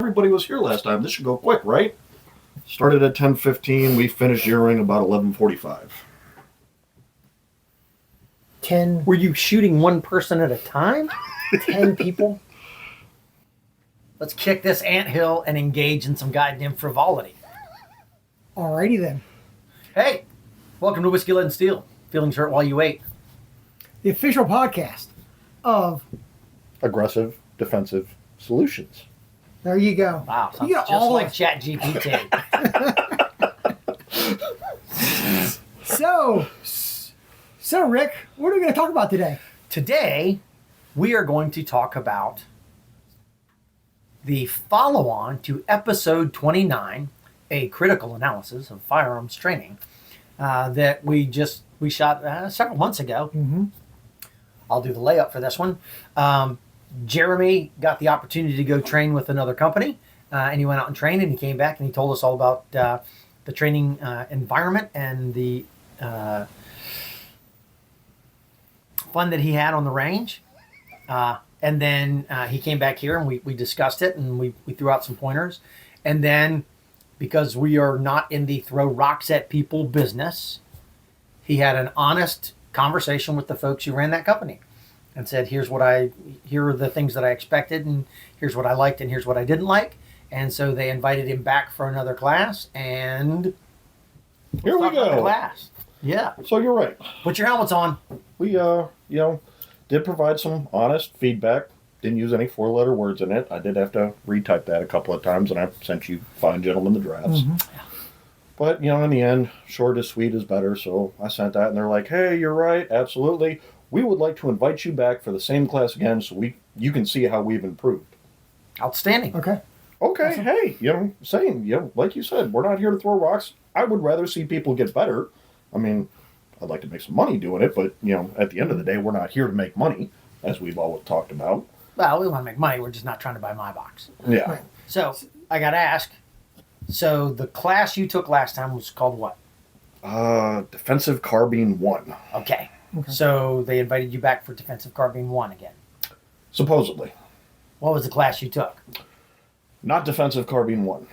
everybody was here last time. This should go quick, right? Started at 10:15. We finished zeroing about 11:45. 10. Were you shooting one person at a time? 10 people? Let's kick this anthill and engage in some goddamn frivolity. Alrighty then. Hey, welcome to Whiskey, Lead, and Steel. Feelings hurt while you wait. The official podcast of... Aggressive Defensive Solutions. There you go. Wow, sounds You got just all like of- ChatGPT. So, Rick, what are we going to talk about today? Today, we are going to talk about the follow-on to episode 29, a critical analysis of firearms training, that we shot several months ago. Mm-hmm. I'll do the layup for this one. Jeremy got the opportunity to go train with another company, and he went out and trained, and he came back and he told us all about the training environment and the fun that he had on the range. And then he came back here and we discussed it, and we threw out some pointers. And then, because we are not in the throw rocks at people business, he had an honest conversation with the folks who ran that company and said, here are the things that I expected, and here's what I liked, and here's what I didn't like. And so they invited him back for another class, and Here we go. Class. Yeah. So you're right. Put your helmets on. We, did provide some honest feedback. Didn't use any 4-letter words in it. I did have to retype that a couple of times, and I sent you fine gentlemen the drafts. Mm-hmm. But, in the end, short is sweet is better, so I sent that, and they're like, hey, you're right, absolutely. We would like to invite you back for the same class again so you can see how we've improved. Outstanding. Okay. Okay, Awesome. hey, same, like you said, we're not here to throw rocks. I would rather see people get better. I mean, I'd like to make some money doing it, but, at the end of the day, we're not here to make money, as we've always talked about. Well, we want to make money. We're just not trying to buy my box. Yeah. Right. So I got to ask. So the class you took last time was called what? Defensive Carbine 1. Okay. Okay. So they invited you back for Defensive Carbine 1 again. Supposedly. What was the class you took? Not Defensive Carbine 1.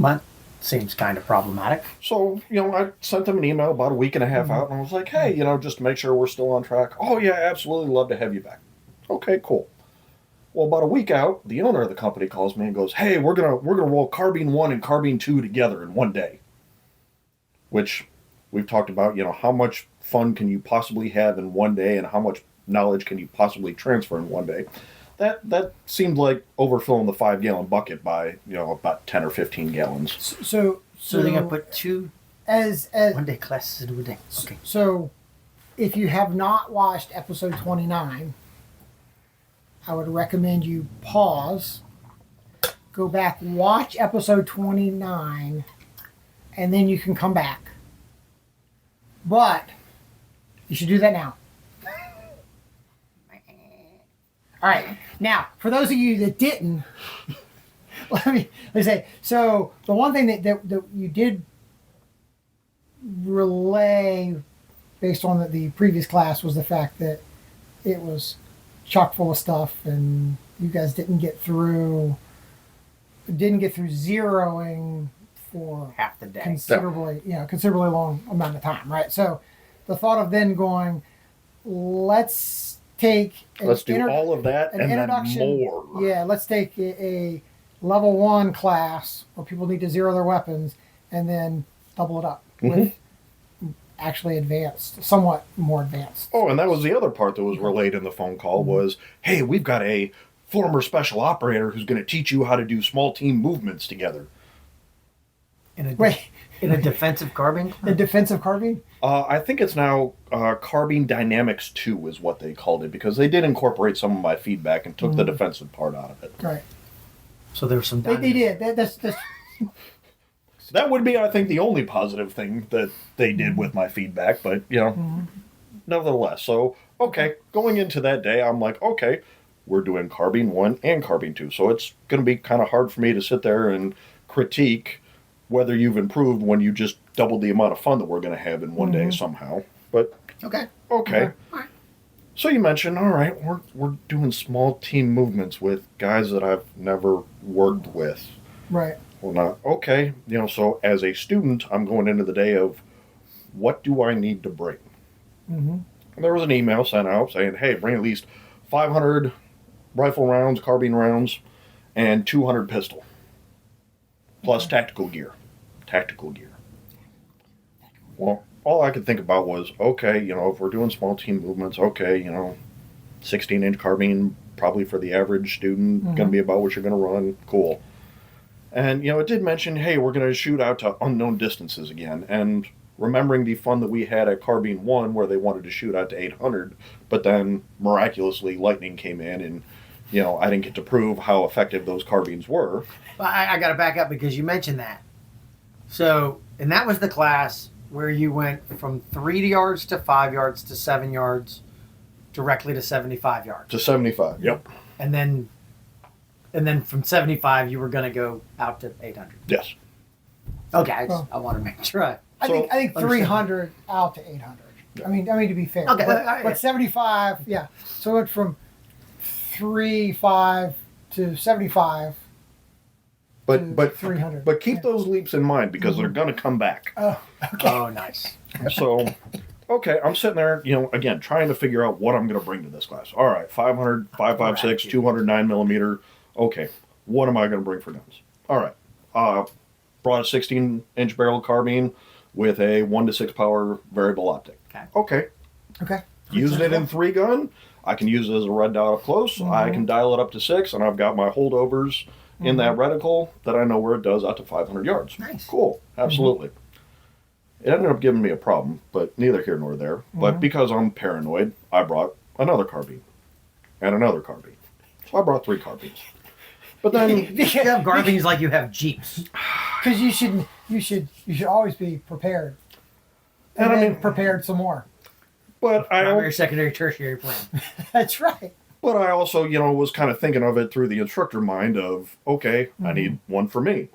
That seems kind of problematic. So, I sent them an email about a week and a half out, and I was like, hey, just to make sure we're still on track. Oh, yeah, absolutely love to have you back. Okay, cool. Well, about a week out, the owner of the company calls me and goes, hey, we're gonna roll Carbine 1 and Carbine 2 together in one day. Which we've talked about, how much fun can you possibly have in one day and how much knowledge can you possibly transfer in one day. That seemed like overfilling the 5-gallon bucket by, about 10 or 15 gallons. So So they're going to put two as one-day classes into a day. Okay. So, if you have not watched episode 29, I would recommend you pause, go back, watch episode 29, and then you can come back. But you should do that now. All right. Now, for those of you that didn't, let me say. So the one thing that you did relay based on the previous class was the fact that it was chock full of stuff, and you guys didn't get through zeroing for Half the day. considerably long amount of time, right? So the thought of then going, let's do all of that an and then introduction. more. Yeah, let's take a level 1 class where people need to zero their weapons and then double it up with actually somewhat more advanced. Oh, and that was the other part that was relayed in the phone call was, hey, we've got a former special operator who's going to teach you how to do small team movements together. In a Wait, defensive carbine? the defensive carbine? I think it's now Carbine Dynamics 2 is what they called it, because they did incorporate some of my feedback and took the defensive part out of it. Right. So there's some They did. That's That would be, I think, the only positive thing that they did with my feedback, but, nevertheless. So, okay, going into that day, I'm like, okay, we're doing Carbine 1 and Carbine 2, so it's going to be kind of hard for me to sit there and critique whether you've improved when you just doubled the amount of fun that we're going to have in one day somehow. But, Okay. okay. All right. So you mentioned, all right, we're doing small team movements with guys that I've never worked with. Right. Well, not okay. So as a student, I'm going into the day of what do I need to bring? Mm-hmm. And there was an email sent out saying, hey, bring at least 500 rifle rounds, carbine rounds, and 200 pistol, plus tactical gear. Tactical gear. Well, all I could think about was, okay, if we're doing small team movements, okay, 16-inch carbine, probably for the average student, going to be about what you're going to run. Cool. And, it did mention, hey, we're going to shoot out to unknown distances again. And remembering the fun that we had at Carbine 1 where they wanted to shoot out to 800, but then miraculously lightning came in and, I didn't get to prove how effective those carbines were. Well, I got to back up because you mentioned that. So, and that was the class where you went from 3 yards to 5 yards to 7 yards directly to 75 yards. To 75, yep. And then from 75 you were going to go out to 800. Yes. Okay, I want to make sure. I think 300 out to 800. Yeah. I mean to be fair. Okay, but 75, yeah. So it went from 5 to 75 But 300. But keep those leaps in mind because they're going to come back. Oh, okay. Oh, nice. So, okay, I'm sitting there, again, trying to figure out what I'm going to bring to this class. All right, 500, 5.56, 200 9mm. Okay, what am I going to bring for guns? All right, brought a 16-inch barrel carbine with a 1 to 6 power variable optic. Okay. Using it in 3-gun. I can use it as a red dot up close. I can dial it up to 6, and I've got my holdovers in that reticle that I know where it does out to 500 yards. Nice. Cool. Absolutely. It ended up giving me a problem, but neither here nor there. But because I'm paranoid, I brought another carbine and another carbine. So I brought 3 carbines. But then You have carbines like you have Jeeps. Because you should always be prepared. And I then mean- prepared some more. but Primary, secondary, tertiary plan. That's right. But I also, was kind of thinking of it through the instructor mind of, okay, I need one for me.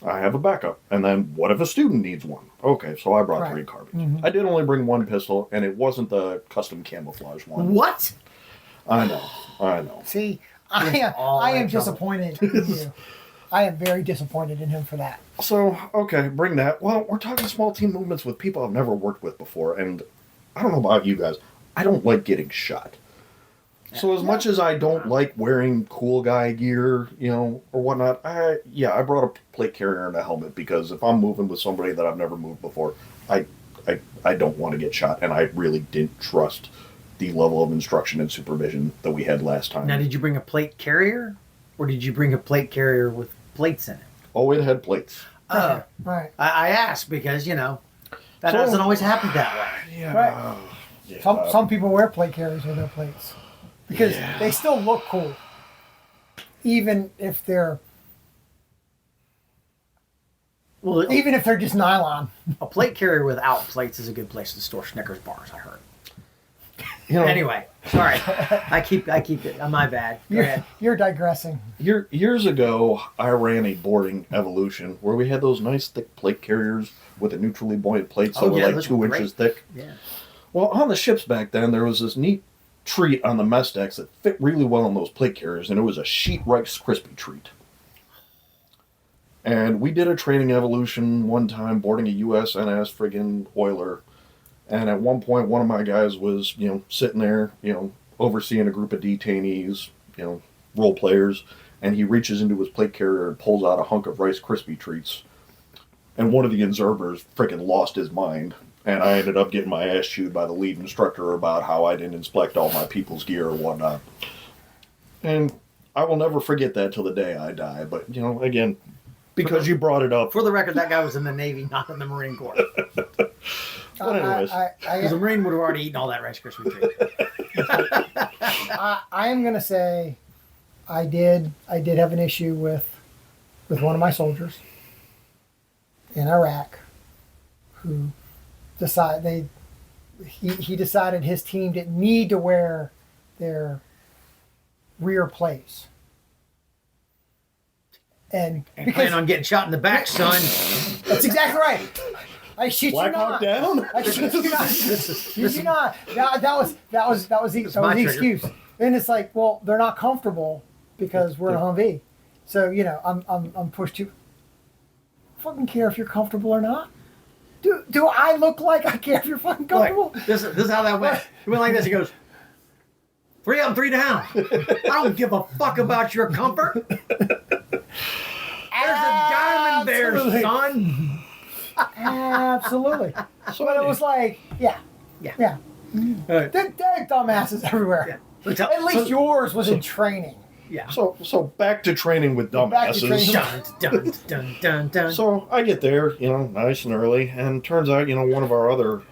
I have a backup. And then what if a student needs one? Okay, so I brought Right. 3 carbines. I did only bring 1 pistol, and it wasn't the custom camouflage one. What? I know. See, all I in am trouble. disappointed in you. I am very disappointed in him for that. So, okay, bring that. Well, we're talking small team movements with people I've never worked with before, and I don't know about you guys, I don't like getting shot. So as much as I don't like wearing cool guy gear, or whatnot, I brought a plate carrier and a helmet because if I'm moving with somebody that I've never moved before, I don't want to get shot, and I really didn't trust the level of instruction and supervision that we had last time. Now, did you bring a plate carrier, or did you bring a plate carrier with plates in it? Oh, it had plates. Oh, Right. I asked because that So- doesn't always happen that way. Yeah. Right. Yeah. Some people wear plate carriers with their plates because they still look cool, even if they're just nylon. A plate carrier without plates is a good place to store Snickers bars. I heard. You know, Anyway, sorry. I keep it. My bad. Go ahead. You're digressing. Years ago, I ran a boarding evolution where we had those nice thick plate carriers with a neutrally buoyant plates that Oh, were yeah, like those 2 were inches great. thick. Yeah. Well, on the ships back then, there was this neat treat on the mess decks that fit really well on those plate carriers, and it was a sheet Rice Krispie treat. And we did a training evolution one time boarding a USNS friggin' oiler. And at one point, one of my guys was, sitting there, overseeing a group of detainees, role players, and he reaches into his plate carrier and pulls out a hunk of Rice Krispie treats. And one of the observers freaking lost his mind. And I ended up getting my ass chewed by the lead instructor about how I didn't inspect all my people's gear or whatnot. And I will never forget that till the day I die. But, again, because you brought it up. For the record, that guy was in the Navy, not in the Marine Corps. But anyways. Because the Marine would have already eaten all that Rice Krispie treat. I am going to say I did have an issue with one of my soldiers in Iraq who he decided his team didn't need to wear their rear plates. And And plan on getting shot in the back, son. that's exactly right. I shit Black you Hawk not. Down? I shit you not. Shit you not. That was the my trigger. excuse. And it's like, well, they're not comfortable because we're in a Humvee. So I'm pushed to. Fucking care if you're comfortable or not. Do I look like I care if you're fucking comfortable? Like, this is how that went. It went like this. He goes, 3 up, 3 down. I don't give a fuck about your comfort. There's a diamond there, Absolutely. son. Absolutely. So But it was like, yeah. Right. They're dumbasses everywhere. Yeah. At least yours was in training. Yeah. So back to training with Back to dumbasses. training. Dun, dun, dun, dun, dun. So I get there, nice and early, and turns out, one of our other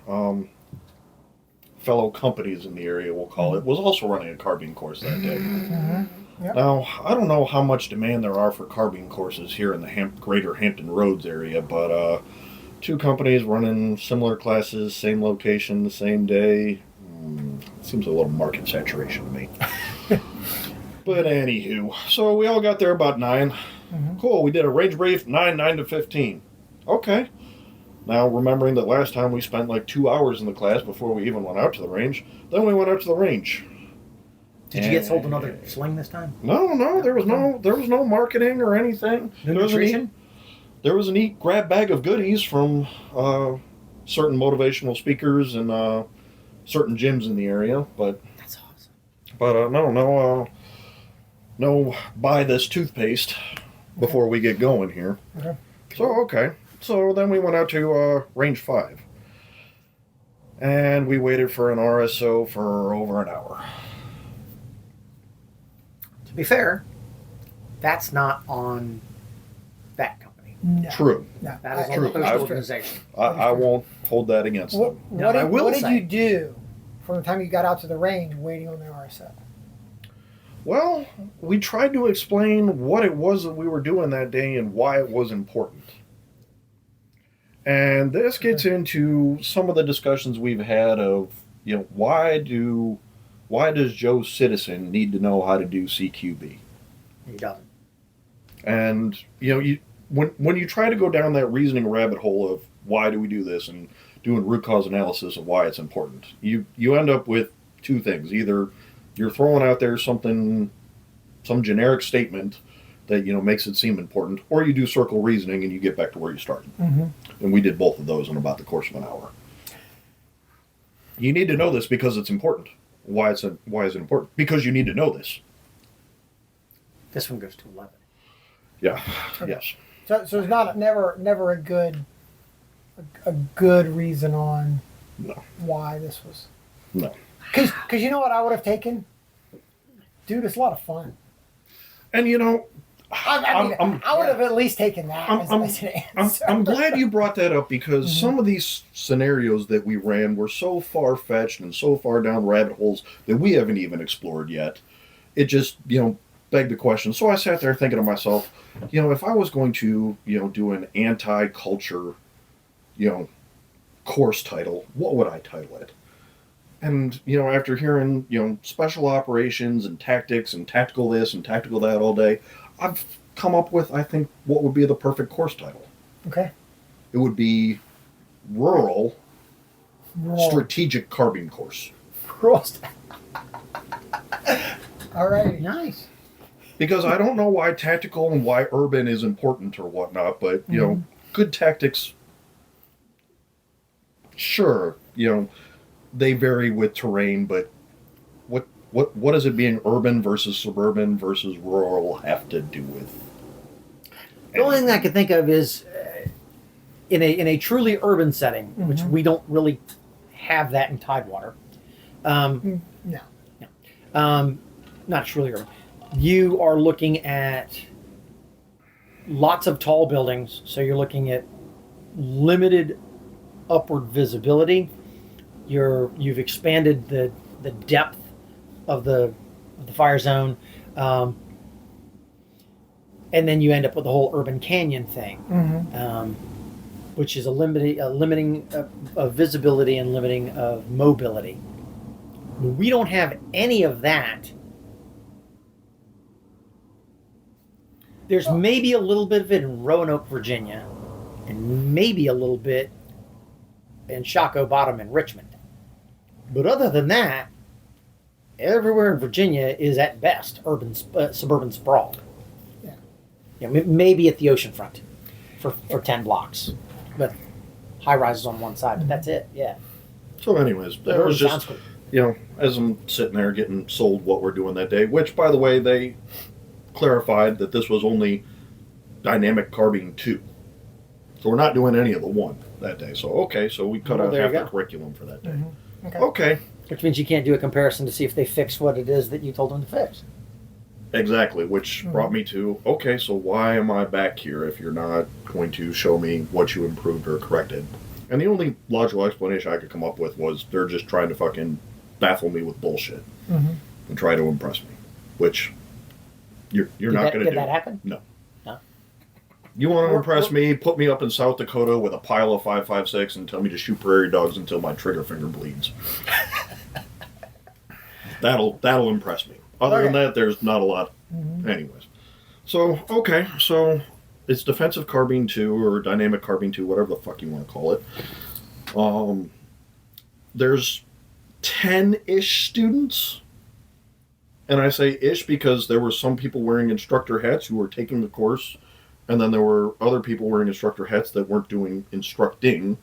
fellow companies in the area, we'll call it, was also running a carbine course that day. Yep. Now, I don't know how much demand there are for carbine courses here in the greater Hampton Roads area, but two companies running similar classes, same location, the same day. Seems a little market saturation to me. But anywho, so we all got there about 9. Cool, we did a range brief, 9 to 15. Okay. Now, remembering that last time we spent like 2 hours in the class before we even went out to the range, then we went out to the range. Did you get sold another sling this time? No, there was no marketing or anything. No There was a nutrition? There was a neat grab bag of goodies from certain motivational speakers and certain gyms in the area, but That's awesome. no buy this toothpaste before we get going here. Okay. So then we went out to range 5, and we waited for an RSO for over an hour. To be fair, that's not on that company. No. True. No. That is on True. the post I- organization. I won't hold that against What, them. Now, I will what did say- you do from the time you got out to the range waiting on the RSO? Well, we tried to explain what it was that we were doing that day and why it was important. And this gets into some of the discussions we've had of, why does Joe Citizen need to know how to do CQB? He doesn't. And, when you try to go down that reasoning rabbit hole of why do we do this and doing root cause analysis of why it's important, you end up with two things. Either you're throwing out there some generic statement that makes it seem important, or you do circle reasoning and you get back to where you started. And we did both of those in about the course of an hour. You need to know this because it's important. Why is it important? Because you need to know this. This one goes to 11. Yeah. Yes. So it's never a good reason on No. why this was. No. Because you know what I would have taken? Dude, it's a lot of fun. And I would have at least taken that as an answer. I'm glad you brought that up because some of these scenarios that we ran were so far-fetched and so far down rabbit holes that we haven't even explored yet. It just, begged the question. So I sat there thinking to myself, if I was going to, do an anti-culture, course title, what would I title it? And, after hearing, special operations and tactics and tactical this and tactical that all day, I've come up with, I think, what would be the perfect course title. Okay. It would be Rural Roll. Strategic Carbine Course. Roast. All right. Nice. Because I don't know why tactical and why urban is important or whatnot, but, good tactics, sure, they vary with terrain, but what does it being urban versus suburban versus rural have to do with? The only thing I can think of is in a truly urban setting, which we don't really have that in Tidewater. No. Not truly urban. You are looking at lots of tall buildings, so you're looking at limited upward visibility. You've expanded the depth of the fire zone, and then you end up with the whole urban canyon thing, which is a limiting of visibility and limiting of mobility. We don't have any of that. There's maybe a little bit of it in Roanoke, Virginia, and maybe a little bit and Shockoe Bottom in Richmond. But other than that, everywhere in Virginia is at best urban suburban sprawl. Yeah. Maybe at the oceanfront for 10 blocks, but high rises on one side. But that's it. Yeah. So, anyways, that was just, cool. as I'm sitting there getting sold what we're doing that day, which, by the way, they clarified that this was only dynamic carbine 2. So we're not doing any of the 1 that day. So, so we cut out half the curriculum for that day. Mm-hmm. Okay. Which means you can't do a comparison to see if they fixed what it is that you told them to fix. Exactly, which brought me to, so why am I back here if you're not going to show me what you improved or corrected? And the only logical explanation I could come up with was they're just trying to fucking baffle me with bullshit and try to impress me, which you're not going to do. Did that happen? No. You want to impress me, put me up in South Dakota with a pile of 5.56 and tell me to shoot prairie dogs until my trigger finger bleeds. That'll impress me. Other than that, there's not a lot. Anyways. So it's defensive carbine 2 or dynamic carbine 2, whatever the fuck you want to call it. There's 10-ish students. And I say ish because there were some people wearing instructor hats who were taking the course. And then there were other people wearing instructor hats that weren't doing instructing.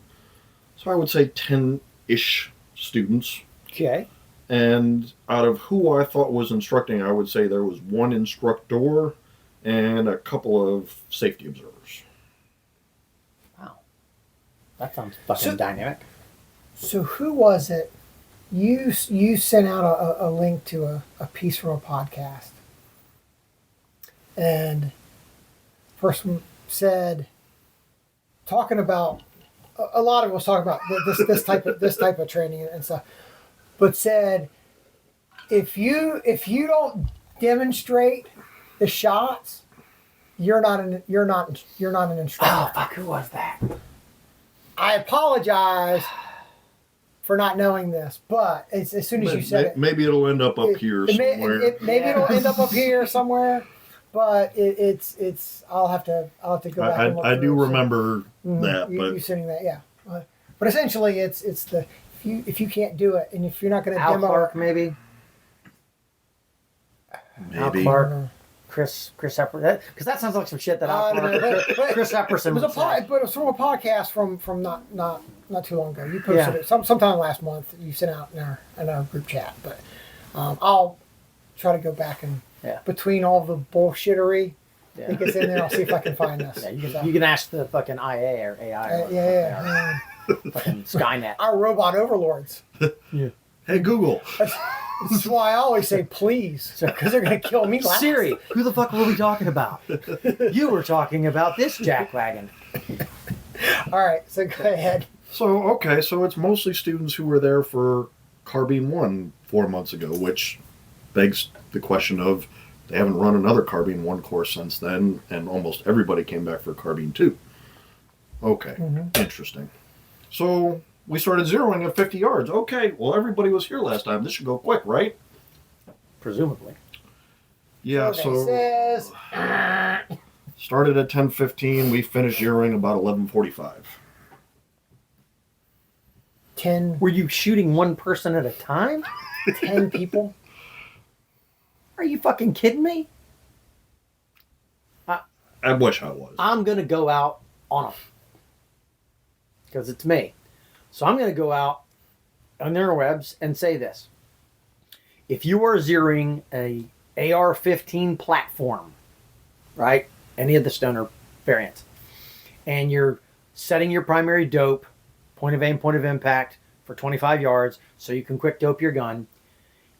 So I would say 10-ish students. Okay. And out of who I thought was instructing, I would say there was 1 instructor and a couple of safety observers. Wow. That sounds fucking dynamic. So who was it? You sent out a link to a piece from a podcast. And person said, talking about a lot of it was talking about this type of training and stuff, but said if you don't demonstrate the shots, you're not an instructor. Oh fuck! Who was that? I apologize for not knowing this, but as soon as you said it, maybe it'll end up here somewhere. Maybe it'll end up here somewhere. But it's I'll have to go back and look I through do it. remember that, but you sending that, yeah. But essentially, it's the if you can't do it and if you're not going to demo Clark, it, maybe Al maybe Clark, Chris Epperson, because that sounds like some shit that Al Clark, Chris Epperson it was would say. but it was from a podcast from not too long ago. You posted it sometime last month. You sent out in our group chat, but I'll try to go back and. Yeah. Between all the bullshittery that gets in there, I'll see if I can find this. Yeah, you can ask the fucking IA or AI. Or fucking Skynet. Our robot overlords. Yeah. Hey Google. That's why I always say please, because they're going to kill me last. Siri, who the fuck were we talking about? You were talking about this jackwagon. All right, so go ahead. So it's mostly students who were there for Carbine 1 4 months ago, which begs the question of they haven't run another Carbine 1 course since then, and almost everybody came back for Carbine 2. Okay, interesting. So we started zeroing at 50 yards. Okay, well, everybody was here last time. This should go quick, right? Presumably. Yeah, so started at 10:15. We finished zeroing about 11:45. 10. Were you shooting one person at a time? 10 people? Are you fucking kidding me? I wish I was. I'm going to go out on them. Because it's me. So I'm going to go out on the interwebs and say this. If you are zeroing a AR-15 platform, right? Any of the Stoner variants, and you're setting your primary dope, point of aim, point of impact for 25 yards so you can quick dope your gun.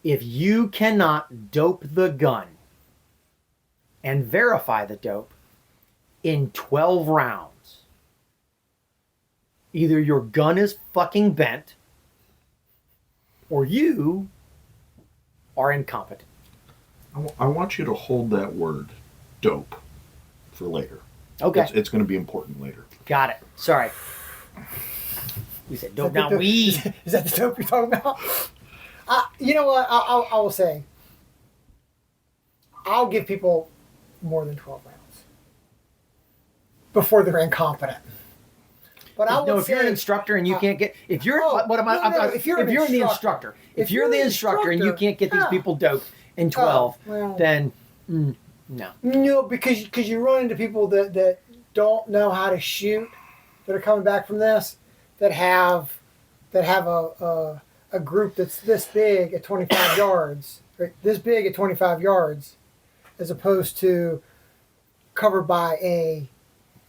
If you cannot dope the gun and verify the dope in 12 rounds, either your gun is fucking bent or you are incompetent. I want you to hold that word, dope, for later. Okay. It's going to be important later. Got it. Sorry. You said dope, not weed. Is that the dope you're talking about? You know what? I will say, I'll give people more than 12 rounds before they're incompetent. But I No, will if you're an say- instructor and you can't get, if you're, Oh, what am I? no, I'm- if you're an the instructor. instructor, if If you're you're the an instructor and you instructor, can't get these yeah. people doped in 12, well. then no. No, because you run into people that don't know how to shoot, that are coming back from this, that have a group that's this big at 25 yards, right? This big at 25 yards, as opposed to covered by a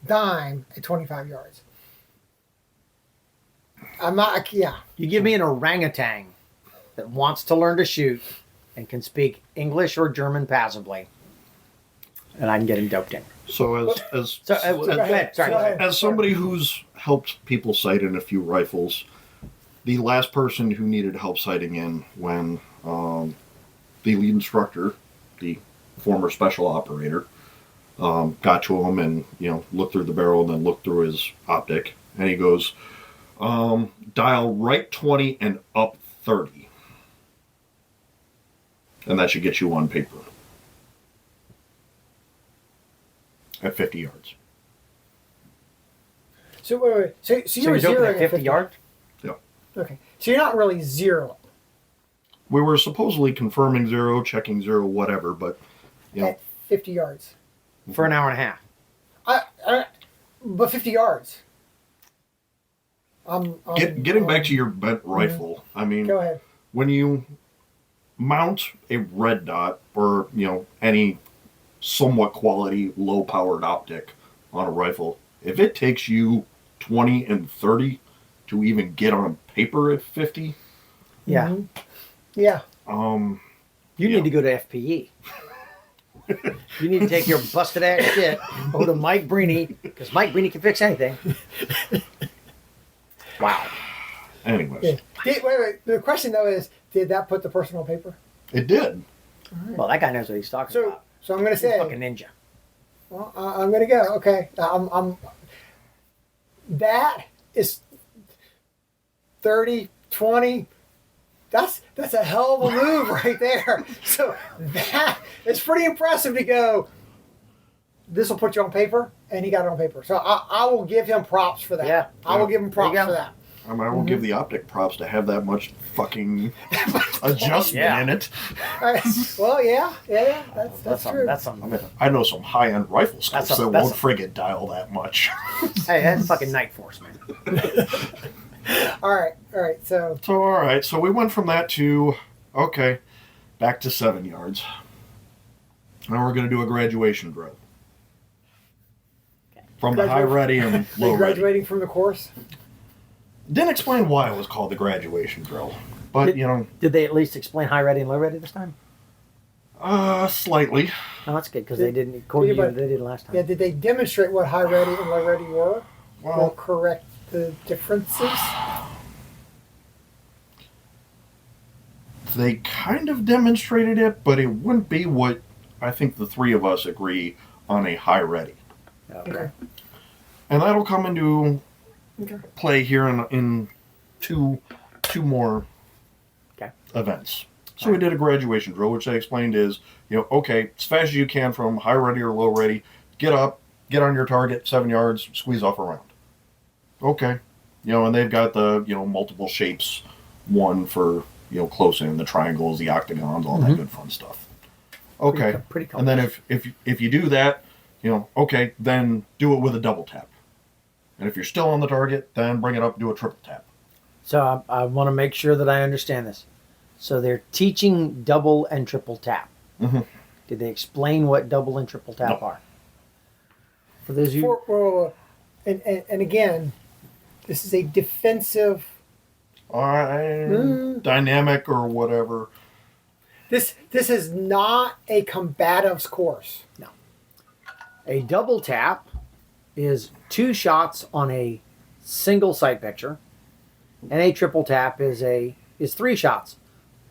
dime at 25 yards. I'm not. Yeah. You give me an orangutan that wants to learn to shoot and can speak English or German passively, and I can get him doped in. So as So, go ahead. Sorry. Go ahead. as somebody who's helped people sight in a few rifles, the last person who needed help sighting in when the lead instructor, the former special operator, got to him and looked through the barrel and then looked through his optic, and he goes, dial right 20 and up 30, and that should get you on paper at 50 yards. So wait. So So you're you're doping zeroing at 50 yards? Yeah. Okay. So you're not really zero We were supposedly confirming 0, checking 0, whatever, but at 50 yards. For an hour and a half. But 50 yards. getting back to your bent rifle, I mean, Go ahead. when you mount a red dot or any somewhat quality low powered optic on a rifle, if it takes you 20 and 30 to even get on paper at 50, Yeah. Mhm. Yeah. You Yeah. need to go to FPE. You need to take your busted ass shit over to Mike Breeny, because Mike Breeny can fix anything. Wow. anyways, Yeah. Wait. The question though is, did that put the person on paper? it did. Well, that guy knows what he's talking about. So I'm going to He's a say, fucking ninja. well, I'm going to go. Okay. That is 30, 20. That's a hell of a move right there. So that it's pretty impressive to go, this will put you on paper, and he got it on paper. So I will give him props for that. Yeah. I will give him There you props go. for that. I will give the optic props to have that much fucking adjustment Yeah. in it. All right. Well, yeah, that's true. That's I something. mean, I know some high-end rifle scopes that that's won't frigate dial that much. Hey, that's fucking Night Force, man. All right. So So, all right. So we went from that to, okay, back to 7 yards. Now we're going to do a graduation drill. From the high ready and are you low ready. graduating from the course? Didn't explain why it was called the graduation drill. But, Did they at least explain high ready and low ready this time? slightly. No, that's good, because they didn't, according to you, they did last time. Yeah. Did they demonstrate what high ready and low ready were? Or Well, correct the differences? they kind of demonstrated it, but it wouldn't be what I think the three of us agree on a high ready. Okay. And that'll come into Okay. play here in two more Okay. events. So we did a graduation drill, which I explained is, okay, as fast as you can from high ready or low ready, get up, get on your target, 7 yards, squeeze off a round. Okay. And they've got the, multiple shapes, one for, close in, the triangles, the octagons, all that good fun stuff. Okay. Pretty And then if you do that, okay, then do it with a double tap. And if you're still on the target, then bring it up and do a triple tap. So I want to make sure that I understand this. So they're teaching double and triple tap. Mhm. Did they explain what double and triple tap No. are? For those of you, And again, this is a defensive. Dynamic or whatever. This is not a combatives course. a double tap is 2 shots on a single sight picture, and a triple tap is 3 shots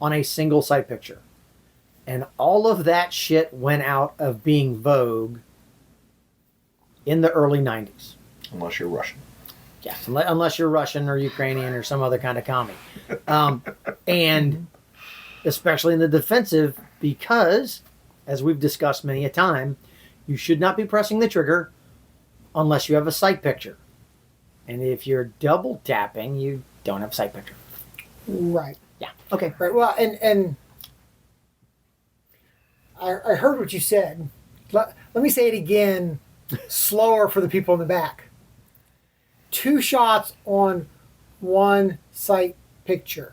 on a single sight picture. And all of that shit went out of being vogue in the early 90s. Unless you're Russian. Yes, unless you're Russian or Ukrainian or some other kind of commie. And especially in the defensive, because, as we've discussed many a time, you should not be pressing the trigger unless you have a sight picture. And if you're double tapping, you don't have sight picture. Right. Yeah. Okay. Right. Well, and I heard what you said. Let me say it again, slower for the people in the back. 2 shots on 1 sight picture.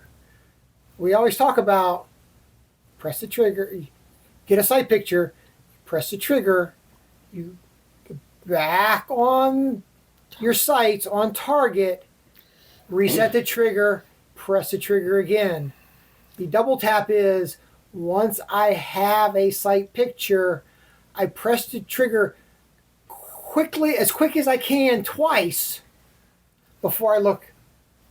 We always talk about press the trigger, get a sight picture, press the trigger, you back on your sights on target, reset the trigger, press the trigger again. The double tap is once I have a sight picture, I press the trigger quickly, as quick as I can, twice before I look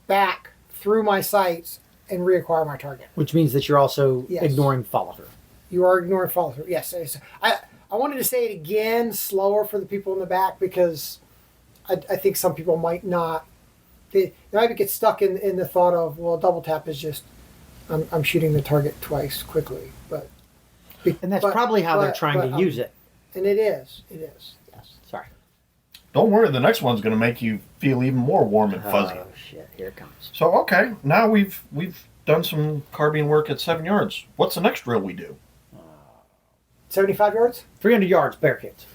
back through my sights and reacquire my target. Which means that you're also Yes. ignoring follow through. You are ignoring follow through. Yes. I wanted to say it again, slower for the people in the back, because I think some people might not. They might get stuck in the thought of, well, double tap is just I'm shooting the target twice quickly, but And that's probably how they're trying to use it. And it is. Yes. Sorry. Don't worry, the next one's going to make you feel even more warm and fuzzy. Oh shit! Here it comes. So okay, now we've done some carbine work at 7 yards. What's the next drill we do? 75 yards. 300 yards, bear kids.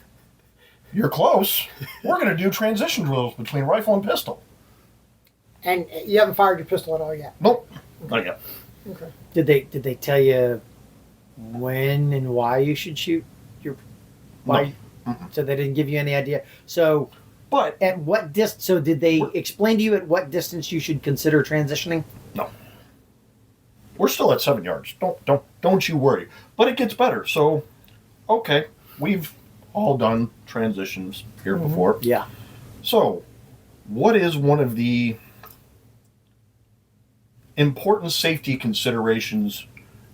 You're close. We're going to do transition drills between rifle and pistol. And you haven't fired your pistol at all yet. Nope, not yet. Okay. Did they tell you when and why you should shoot your? Why? No. So they didn't give you any idea. So But at what distance? So did they explain to you at what distance you should consider transitioning? no, we're still at 7 yards. Don't you worry. But it gets better. So, okay, we've all done transitions here before. Yeah. So, what is one of the important safety considerations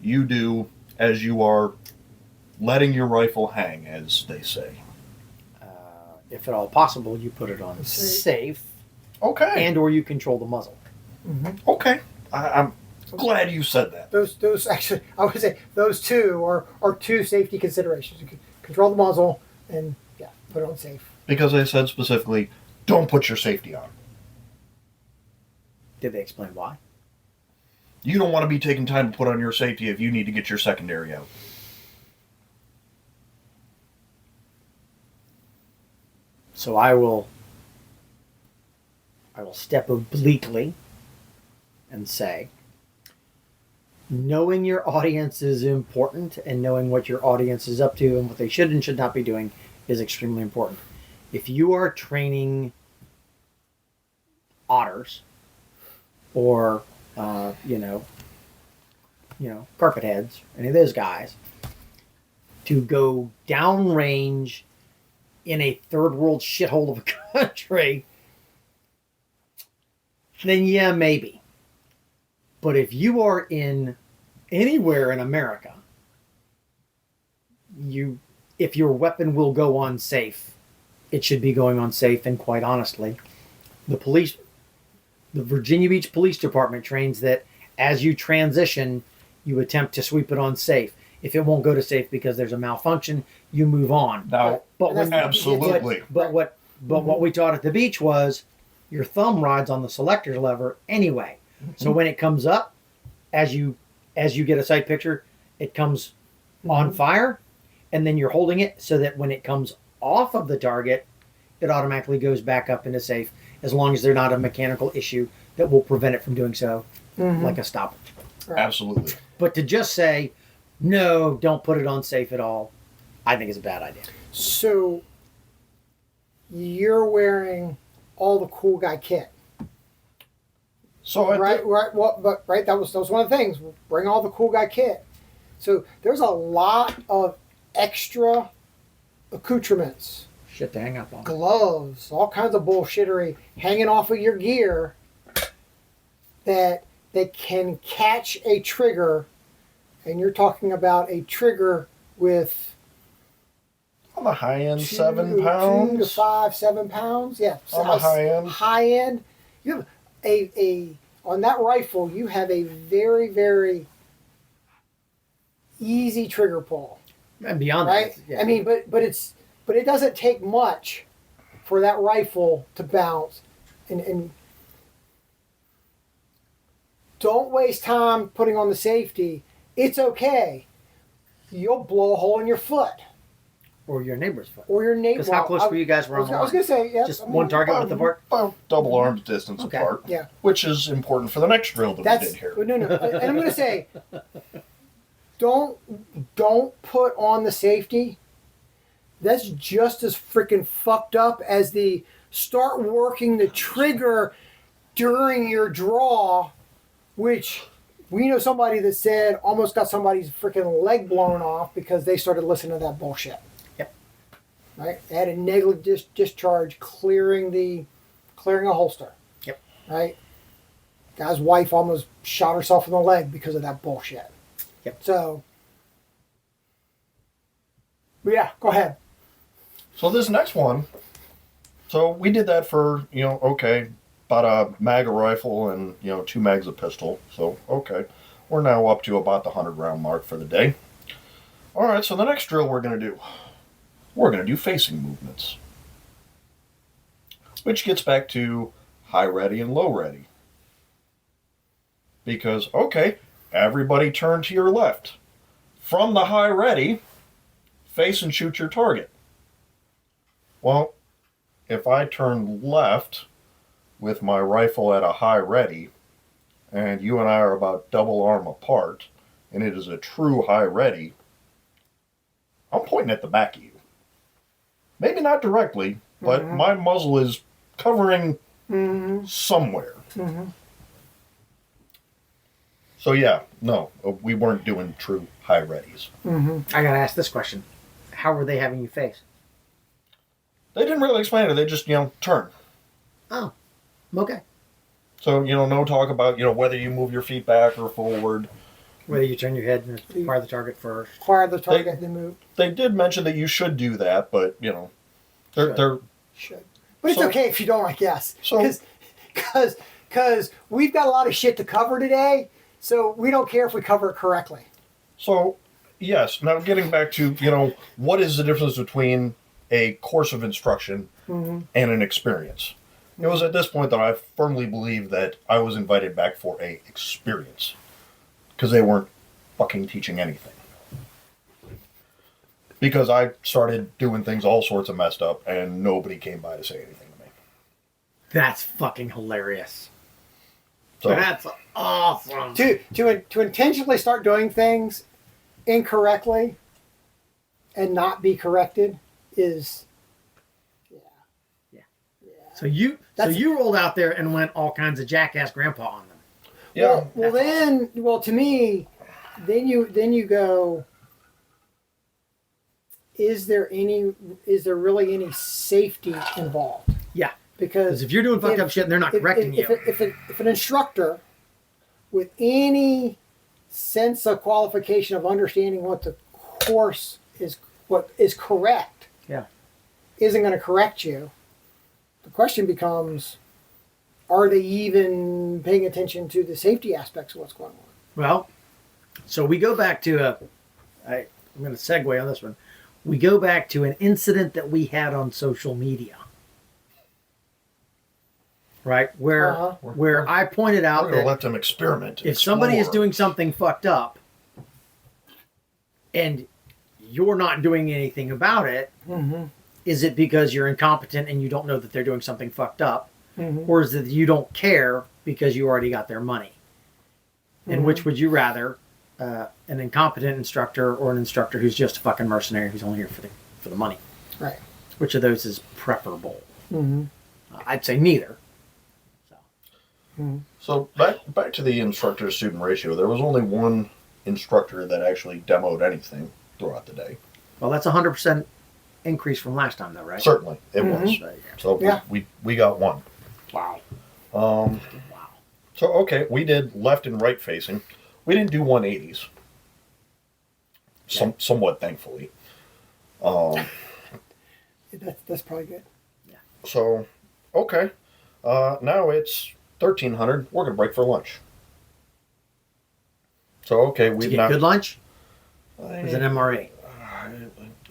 you do as you are letting your rifle hang, as they say? If at all possible, you put it on safe, Okay. and or you control the muzzle. Okay. I'm glad you said that. Those actually, I would say those two are 2 safety considerations. You can control the muzzle and put it on safe. Because I said specifically, don't put your safety on. Did they explain why? You don't want to be taking time to put on your safety if you need to get your secondary out. So I will step obliquely and say, knowing your audience is important, and knowing what your audience is up to and what they should and should not be doing is extremely important. If you are training otters or carpet heads, any of those guys, to go downrange in a third world shithole of a country, then yeah, maybe. But if you are in anywhere in America, if your weapon will go on safe, it should be going on safe. And quite honestly, the Virginia Beach Police Department trains that as you transition, you attempt to sweep it on safe. If it won't go to safe because there's a malfunction, you move on. Now, Absolutely. But what we taught at the beach was your thumb rides on the selector lever anyway. So when it comes up, as you get a sight picture, it comes on fire, and then you're holding it so that when it comes off of the target, it automatically goes back up into safe, as long as there's not a mechanical issue that will prevent it from doing so, like a stoppage. Right. absolutely. But to just say, no, don't put it on safe at all, I think is a bad idea. So you're wearing all the cool guy kit. So at Right. That was one of the things. Bring all the cool guy kit. So there's a lot of extra accoutrements, Shit to hang up on. gloves, all kinds of bullshittery hanging off of your gear that can catch a trigger, and you're talking about a trigger with on the high end, 7 2 to pounds. 5, 7 pounds. Yeah, On the high end. High end. You have a on that rifle. You have a very, very easy trigger pull, And beyond right? that, yeah. I mean, but it doesn't take much for that rifle to bounce and don't waste time putting on the safety. It's okay. You'll blow a hole in your foot Or your neighbor's foot. or your neighbor. Because how close were you guys around the line? I was going to say, yeah. Just one target with the board? About double arms distance Okay. apart. Yeah. Which is important for the next drill that we did here. No. And I'm going to say, don't put on the safety. That's just as freaking fucked up as the start working the trigger during your draw, which we know somebody that said almost got somebody's freaking leg blown off because they started listening to that bullshit. Yep. Right? They had a negligent discharge clearing a holster. Yep. Right? Guy's wife almost shot herself in the leg because of that bullshit. Yep. So, yeah, go ahead. So this next one, so we did that for, about a mag of rifle and, 2 mags of pistol. So, okay. We're now up to about the 100 round mark for the day. All right, so the next drill we're going to do facing movements. Which gets back to high ready and low ready. Because, okay, everybody turn to your left. From the high ready, face and shoot your target. Well, if I turn left with my rifle at a high ready, and you and I are about double arm apart, and it is a true high ready, I'm pointing at the back of you. Maybe not directly, but my muzzle is covering somewhere. Mm-hmm. So yeah, no, we weren't doing true high readies. Mm-hmm. I got to ask this question. How were they having you face? They didn't really explain it. They just, turn. Oh, okay. So, no talk about, whether you move your feet back or forward. Whether you turn your head and fire the target first. Fire the target, then move. They did mention that you should do that, but, they're Should. But it's okay if you don't, I guess. So- Because we've got a lot of shit to cover today, so we don't care if we cover it correctly. So, yes. Now, getting back to, what is the difference between a course of instruction and an experience? It was at this point that I firmly believe that I was invited back for a experience. Because they weren't fucking teaching anything. Because I started doing things all sorts of messed up, and nobody came by to say anything to me. That's fucking hilarious. So, That's awesome. To intentionally start doing things incorrectly and not be corrected is... So you rolled out there and went all kinds of jackass grandpa on them. yeah. To me, then you go, is there really any safety involved? Yeah. Because if you're doing fucked up shit and they're not correcting you. If an instructor with any sense of qualification of understanding what the course is, what is correct, isn't going to correct you, the question becomes, are they even paying attention to the safety aspects of what's going on? Well, so we go back to I'm going to segue on this one. We go back to an incident that we had on social media. Right? Where I pointed out We're going to that let them experiment. if somebody is explore. doing something fucked up and you're not doing anything about it, is it because you're incompetent and you don't know that they're doing something fucked up? Or is it that you don't care because you already got their money? And which would you rather, an incompetent instructor or an instructor who's just a fucking mercenary who's only here for the money? Right. Which of those is preferable? I'd say neither. So back to the instructor-student ratio, there was only one instructor that actually demoed anything throughout the day. Well, that's 100% increase from last time, though, right? Certainly, it was. So Yeah. we got one. Wow. Wow. So, okay, we did left and right facing. We didn't do 180s. Somewhat thankfully. That's probably good. So, okay. Now it's 1300. We're going to break for lunch. So, okay, Did we've you get not... good lunch? Or was it MRE?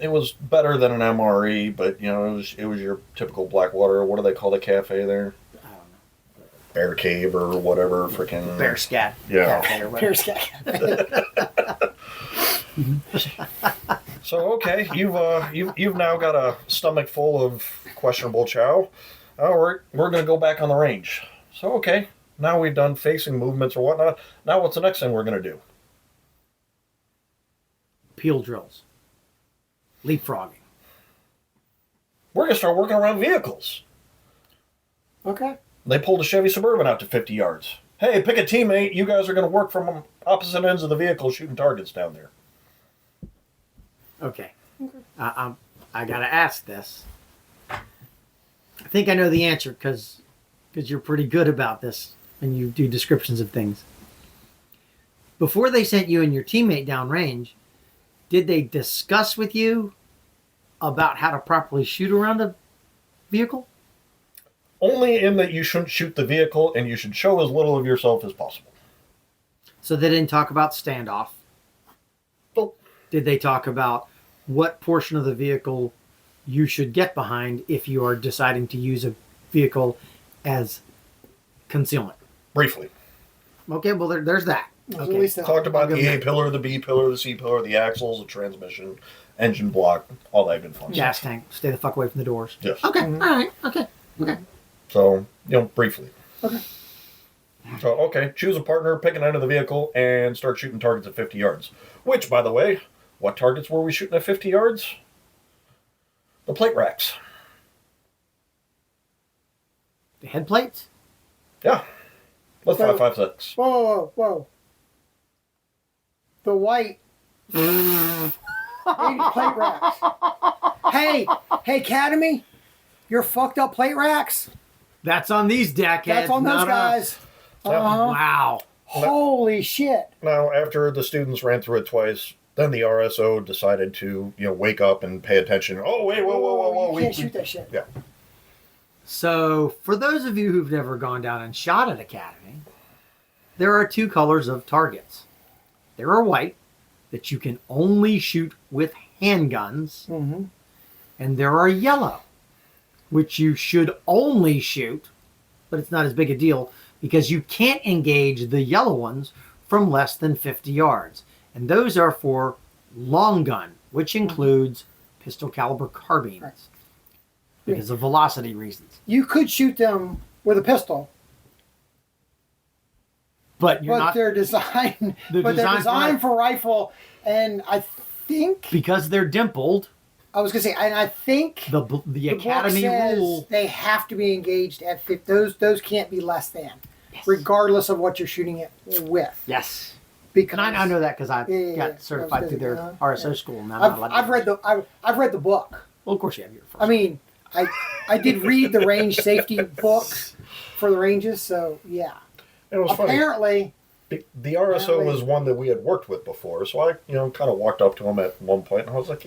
It was better than an MRE, but, it was your typical Blackwater. What do they call the cafe there? I don't Bear Cave or whatever, freaking Bear Scat. Yeah. Cafe or whatever. Pear Scat. So okay, you've now got a stomach full of questionable chow. We're gonna go back on the range. So okay, now we've done facing movements or whatnot. Now what's the next thing we're gonna do? Peel drills. Leapfrogging. We're gonna start working around vehicles. Okay. They pulled a Chevy Suburban out to 50 yards. Hey, pick a teammate. You guys are gonna work from opposite ends of the vehicle, shooting targets down there. Okay. I gotta ask this. I think I know the answer because you're pretty good about this and you do descriptions of things. Before they sent you and your teammate downrange, did they discuss with you about how to properly shoot around a vehicle? Only in that you shouldn't shoot the vehicle and you should show as little of yourself as possible. So they didn't talk about standoff. Nope. Did they talk about what portion of the vehicle you should get behind if you are deciding to use a vehicle as concealment? Briefly. Okay, well, there's that. At Okay. least that. Talked about I'll the give A them- pillar, the B pillar, the C pillar, the axles, the transmission, engine block, all that good fun Gas stuff. tank. Stay the fuck away from the doors. Yes. Okay, all right, okay. So, briefly. Okay. So, okay, choose a partner, pick an end of the vehicle, and start shooting targets at 50 yards. Which, by the way, what targets were we shooting at 50 yards? The plate racks. The head plates? Yeah. Let's So- 5.56. Whoa, whoa, whoa, whoa. The white 80 plate racks. Hey, Academy, your fucked up plate racks. That's on these deckheads. That's on those not guys. us. Uh-huh. Wow. Holy shit. Now, after the students ran through it twice, then the RSO decided to, wake up and pay attention. Oh, wait, whoa. You can't shoot that shit. Yeah. So, for those of you who've never gone down and shot at Academy, there are two colors of targets. There are white, that you can only shoot with handguns, Mm-hmm. and there are yellow, which you should only shoot, but it's not as big a deal because you can't engage the yellow ones from less than 50 yards. And those are for long gun, which includes pistol caliber carbines Right. because of velocity reasons. You could shoot them with a pistol, But you're but not, they're designed. They're But they're designed designed for rifle, and I think because they're dimpled, I was gonna say, and I think the the book Academy says rule. they have to be engaged at 50. Those can't be less than, Yes. regardless of what you're shooting it with. Yes. Because And I know that because I Yeah, got certified I was through their gonna- RSO school. And I'm not allowed to I've do read that. I've read the book. Well, of course you have your first. I mean, I did read the range safety book for the ranges, so yeah. And it was funny. Apparently, The RSO was one that we had worked with before, so I, kind of walked up to him at one point, and I was like,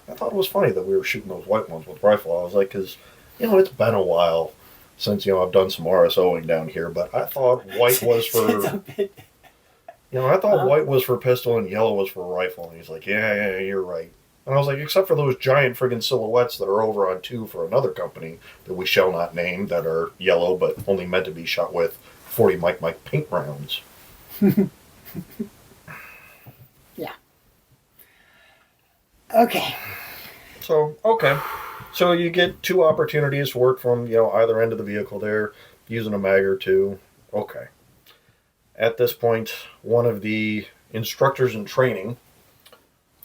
I thought it was funny that we were shooting those white ones with rifle. I was like, because, it's been a while since, I've done some RSOing down here, but I thought white was for, I thought white was for pistol and yellow was for rifle. And he's like, yeah, you're right. And I was like, except for those giant friggin' silhouettes that are over on 2 for another company that we shall not name that are yellow but only meant to be shot with 40 Mike paint rounds. yeah. Okay. So, okay. So you get 2 opportunities to work from, either end of the vehicle there, using a mag or 2. Okay. At this point, one of the instructors in training,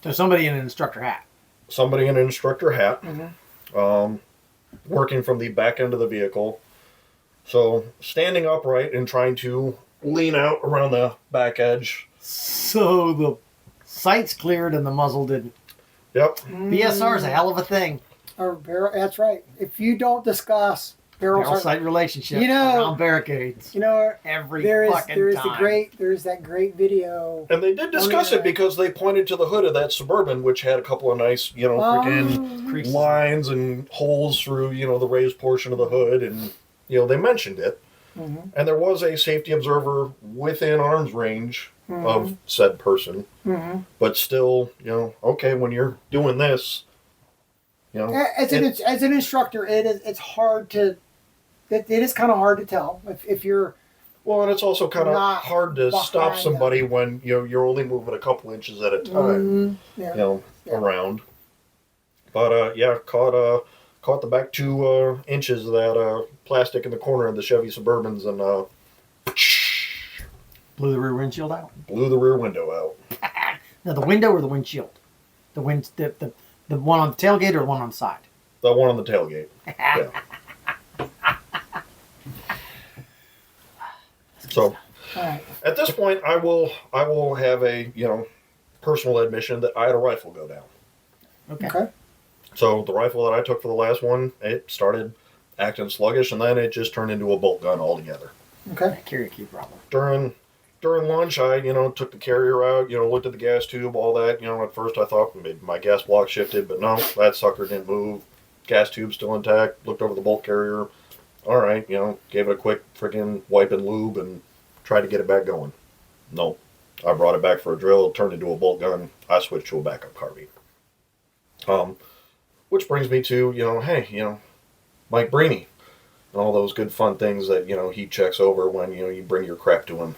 So somebody in an instructor hat. somebody in an instructor hat, Mhm. working from the back end of the vehicle. So standing upright and trying to lean out around the back edge. So the sight's cleared and the muzzle didn't. Yep. BSR is a hell of a thing. Or barrel, that's right. If you don't discuss barrel Barrel sight, sight relationship You know- around barricades there every is fucking time. there is that great video. And they did discuss it because they pointed to the hood of that Suburban, which had a couple of nice, freaking Creases. lines and holes through, the raised portion of the hood. And, they mentioned it. Mhm. And there was a safety observer within arm's range of said person. Mhm. But still, okay, when you're doing this, As an instructor, it's hard to it is kind of hard to tell if you're. Well, and it's also kind of Not hard to stop behind somebody when you're only moving a couple inches at a time. Yeah. Around. But caught the back 2 inches of that plastic in the corner of the Chevy Suburbans and Blew the rear windshield out. blew the rear window out. No, the window or the windshield? The one on the tailgate or the one on the side? The one on the tailgate. Yeah. So All right. at this point, I will have a personal admission that I had a rifle go down. Okay. So the rifle that I took for the last one, it started acting sluggish, and then it just turned into a bolt gun altogether. Okay. Carry key problem. During lunch, I took the carrier out, looked at the gas tube, all that. At first I thought maybe my gas block shifted, but no, that sucker didn't move. Gas tube still intact. Looked over the bolt carrier. All right, gave it a quick freaking wipe and lube and tried to get it back going. No, I brought it back for a drill, turned into a bolt gun. I switched to a backup carbine. Which brings me to, hey, Mike Breeny and all those good fun things that, he checks over when, you bring your crap to him.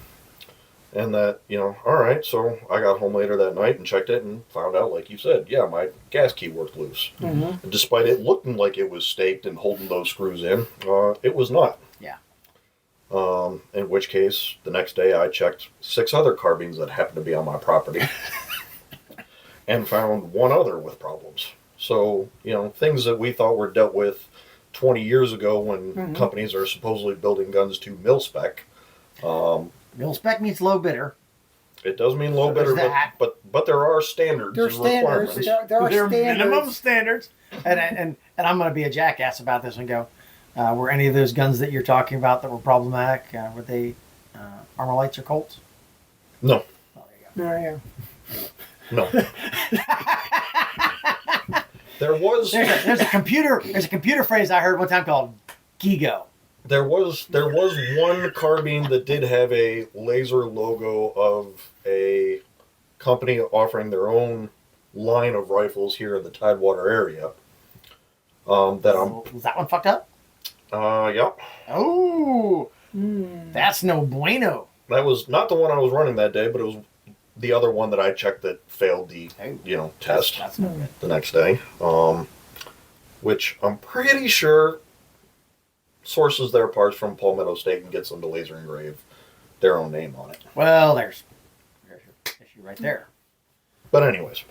And that, all right, so I got home later that night and checked it and found out, like you said, yeah, my gas key worked loose. Mm-hmm. And despite it looking like it was staked and holding those screws in, it was not. Yeah. In which case, the next day I checked 6 other carbines that happened to be on my property and found 1 other with problems. So, things that we thought were dealt with 20 years ago when companies are supposedly building guns to mil spec. Mil spec means low bidder. It does mean low So bidder, there's that. but there are standards There's and standards. requirements. There are There are standards. minimum standards. And I'm going to be a jackass about this and go, were any of those guns that you're talking about that were problematic, were they Armalite's or Colts? No, Oh, there you go. There you go. no. There was There's a computer phrase I heard one time called Gigo. there was one carbine that did have a laser logo of a company offering their own line of rifles here in the Tidewater area. Was that one fucked up? Yeah. Oh, that's no bueno. That was not the one I was running that day, but it was the other one that I checked that failed the test That's no good. the next day. Which I'm pretty sure sources their parts from Palmetto State and gets them to laser engrave their own name on it. Well, there's your issue right there. But anyways,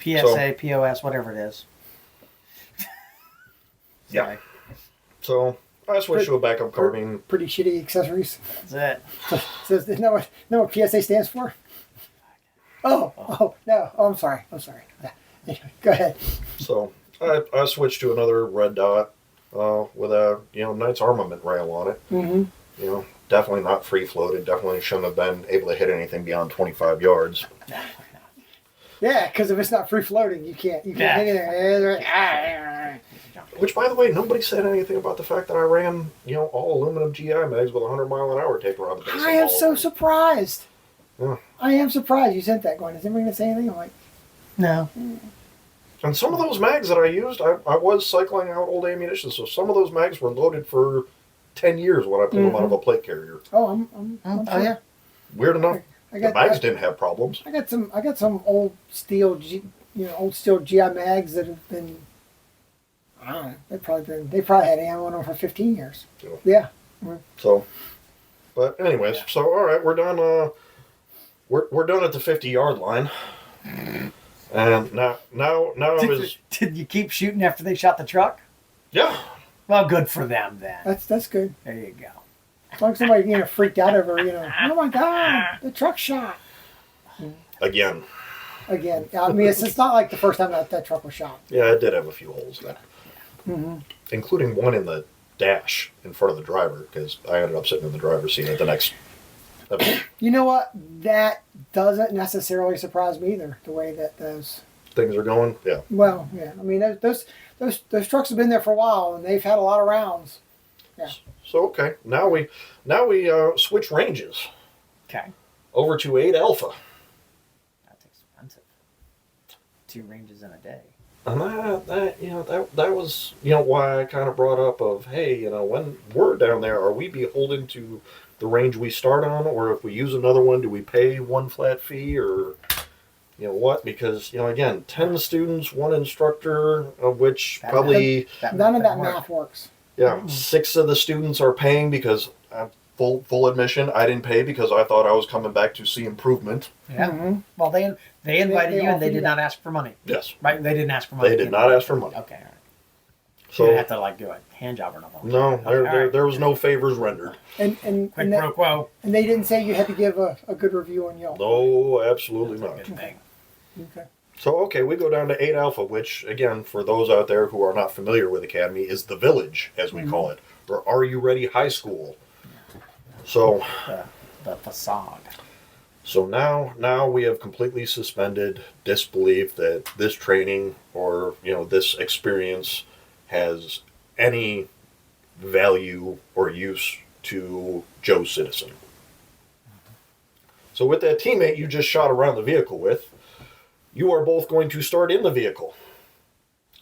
PSA, POS, whatever it is. yeah. Sorry. So I switched to a backup carbine. Pretty shitty accessories. That's it. So know what PSA stands for? Oh no. Oh, I'm sorry. Yeah. Go ahead. So I switched to another red dot with a Knight's Armament rail on it. Mm-hmm. Definitely not free floated. Definitely shouldn't have been able to hit anything beyond 25 yards. Yeah, because if it's not free floating, you can't hit anything. Which, by the way, nobody said anything about the fact that I ran all aluminum GI mags with 100-mile-an-hour tape around the base. I am so surprised. Yeah. I am surprised you sent that going. Is anybody going to say anything? I'm like, No. And some of those mags that I used, I was cycling out old ammunition, so some of those mags were loaded for 10 years when I pulled them out of a plate carrier. oh, I'm Oh, yeah. Weird enough, I the mags didn't have problems. I got some old steel GI mags that have been. I don't know. They probably had ammo in them for 15 years. Yeah. So, but anyways, so all right, we're done. We're done at the 50-yard line, and now I was Did you keep shooting after they shot the truck? yeah. Well, good for them then. That's good. There you go. As long as somebody freaked out over oh my god, the truck shot Again. again. I mean, it's not like the first time that truck was shot. Yeah, it did have a few holes in it, including one in the dash in front of the driver because I ended up sitting in the driver's seat at the next. You know what? That doesn't necessarily surprise me either. The way that those Things are going. Yeah. well, yeah. I mean, those trucks have been there for a while and they've had a lot of rounds. Yeah. So okay, now we switch ranges Okay. over to 8 Alpha. That's expensive. 2 ranges in a day. And that was why I kind of brought up of, hey, when we're down there, are we beholden to the range we start on, or if we use another one, do we pay one flat fee, or what? Because again, 10 students, one instructor, of which probably none of that math works. Yeah, 6 of the students are paying because full admission. I didn't pay because I thought I was coming back to see improvement. Yeah. Mm-hmm. Well, they invited you and they did not ask for money. Yes. Right? They didn't ask for money. They did not ask for money. Okay. All right. So you didn't have to do a hand job or nothing. No, Okay, there was no favors rendered. And Quid pro quo. and they didn't say you had to give a good review on Yelp. No, absolutely That's a not. good thing. Okay. So, okay, we go down to 8 Alpha, which, again, for those out there who are not familiar with Academy, is the village, as we call it, or Are You Ready High School. So, The facade. so now we have completely suspended disbelief that this training or, this experience has any value or use to Joe Citizen. So with that teammate you just shot around the vehicle with, you are both going to start in the vehicle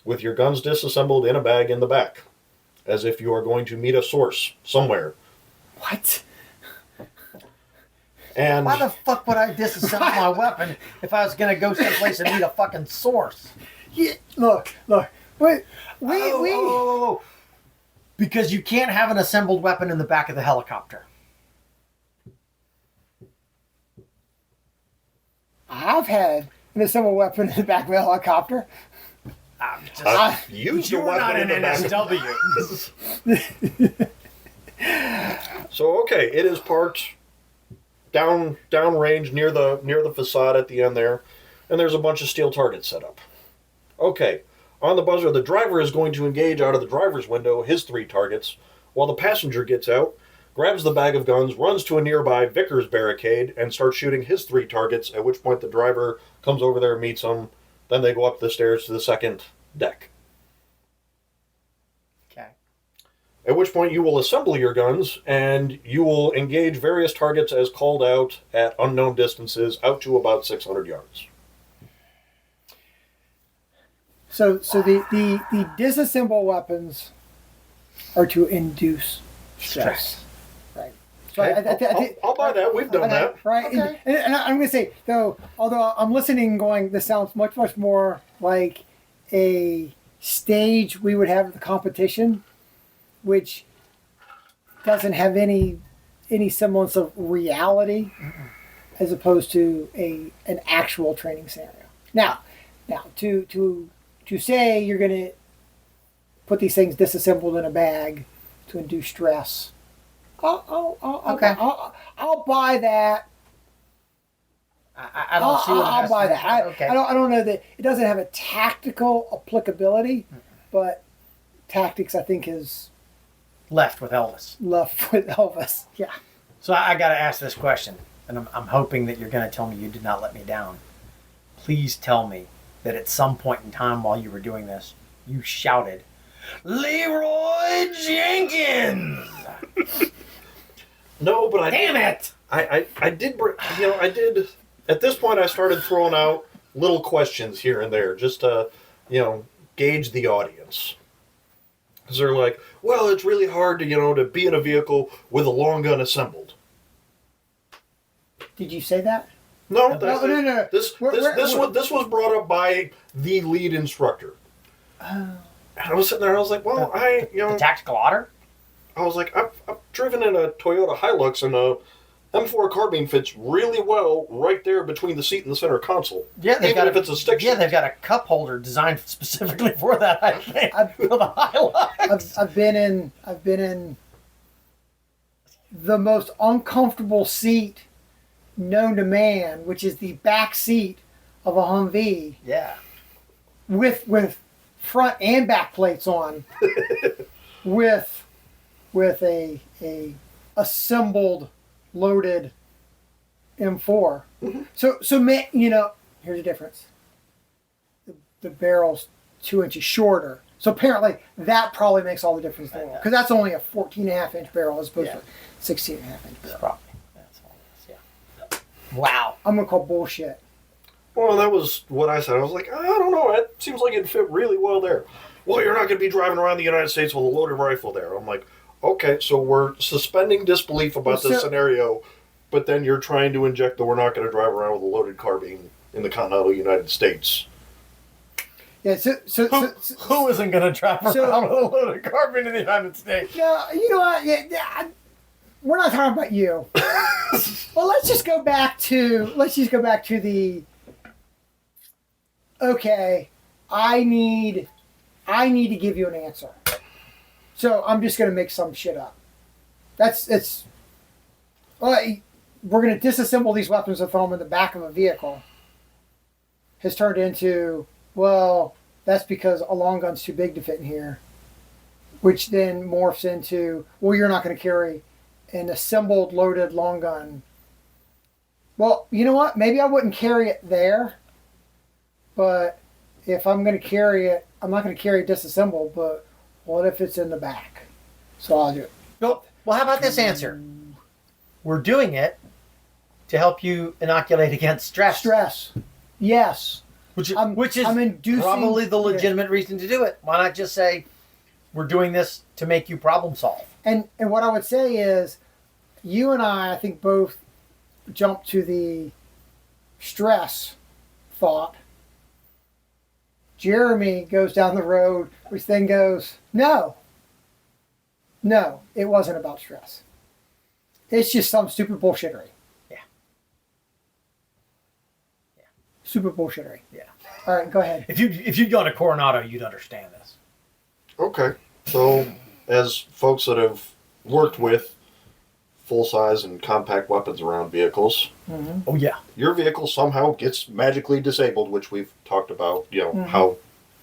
with your guns disassembled in a bag in the back, as if you are going to meet a source somewhere. What? And Why the fuck would I disassemble my weapon if I was going to go someplace and meet a fucking source? Yeah, look. Wait, Oh. Because you can't have an assembled weapon in the back of the helicopter. I've had an assembled weapon in the back of a helicopter. I've used a You're weapon not in an the back. NSW. So okay, it is parked downrange near the facade at the end there, and there's a bunch of steel targets set up. Okay, on the buzzer, the driver is going to engage out of the driver's window his 3 targets, while the passenger gets out, grabs the bag of guns, runs to a nearby Vickers barricade, and starts shooting his 3 targets, at which point the driver comes over there, meets them, then they go up the stairs to the second deck. Okay. At which point you will assemble your guns, and you will engage various targets as called out at unknown distances, out to about 600 yards. So the disassemble weapons are to induce stress. Right. So Okay. I'll buy that. We've done that. Right. Okay. And I'm going to say, though, although I'm listening going, this sounds much more like a stage we would have at the competition, which doesn't have any semblance of reality as opposed to an actual training scenario. Now to say you're going to put these things disassembled in a bag to induce stress, I'll buy that. I don't see what I'll buy that. Okay. I don't know that it doesn't have a tactical applicability, but tactics I think is Left with Elvis. left with Elvis. Yeah. So I got to ask this question, and I'm hoping that you're going to tell me you did not let me down. Please tell me that at some point in time while you were doing this, you shouted, "Leroy Jenkins!" No, but I Damn it! I did. I did. At this point, I started throwing out little questions here and there, just to, gauge the audience. Because they're like, well, it's really hard to, to be in a vehicle with a long gun assembled. Did you say that? No, No. This was brought up by the lead instructor. And I was sitting there, I was like, well, The tactical otter? I was like, I've driven in a Toyota Hilux, and a M4 carbine fits really well right there between the seat and the center console. Yeah, even if it's a stick Yeah, shift. they've got a cup holder designed specifically for that. I think for the Hilux. I've been in the most uncomfortable seat known to man, which is the back seat of a Humvee Yeah. with front and back plates on, with a assembled loaded M4. Mm-hmm. So man, here's the difference. The barrel's 2 inches shorter. So apparently that probably makes all the difference in the world. Because that's only a 14.5-inch barrel as opposed to a 16.5-inch barrel. Probably. That's all it is, yeah. Wow. I'm going to call bullshit. Well, that was what I said. I was like, I don't know. It seems like it'd fit really well there. Well, you're not going to be driving around the United States with a loaded rifle there. I'm like, okay, so we're suspending disbelief about this scenario, but then you're trying to inject that we're not going to drive around with a loaded carbine in the continental United States. Yeah, Who isn't going to drive around with a loaded carbine in the United States? No, you know what? We're not talking about you. Well, let's just go back to the. Okay, I need to give you an answer. So I'm just going to make some shit up. It's. Well, we're going to disassemble these weapons and throw them in the back of a vehicle. Has turned into, well, that's because a long gun's too big to fit in here. Which then morphs into, well, you're not going to carry an assembled, loaded long gun. Well, you know what? Maybe I wouldn't carry it there. But if I'm going to carry it, I'm not going to carry it disassembled, but what if it's in the back? So I'll do it. Well, how about this answer? We're doing it to help you inoculate against stress. Stress. Yes. Which is I'm inducing, probably the legitimate reason to do it. Why not just say, we're doing this to make you problem solve? And what I would say is, you and I think, both jump to the stress thought. Jeremy goes down the road, which then goes, no, it wasn't about stress. It's just some stupid bullshittery. Yeah. Super bullshittery. Yeah. All right, go ahead. If you'd gone to Coronado, you'd understand this. Okay. So, as folks that have worked with full-size and compact weapons around vehicles, Oh, yeah. your vehicle somehow gets magically disabled, which we've talked about, how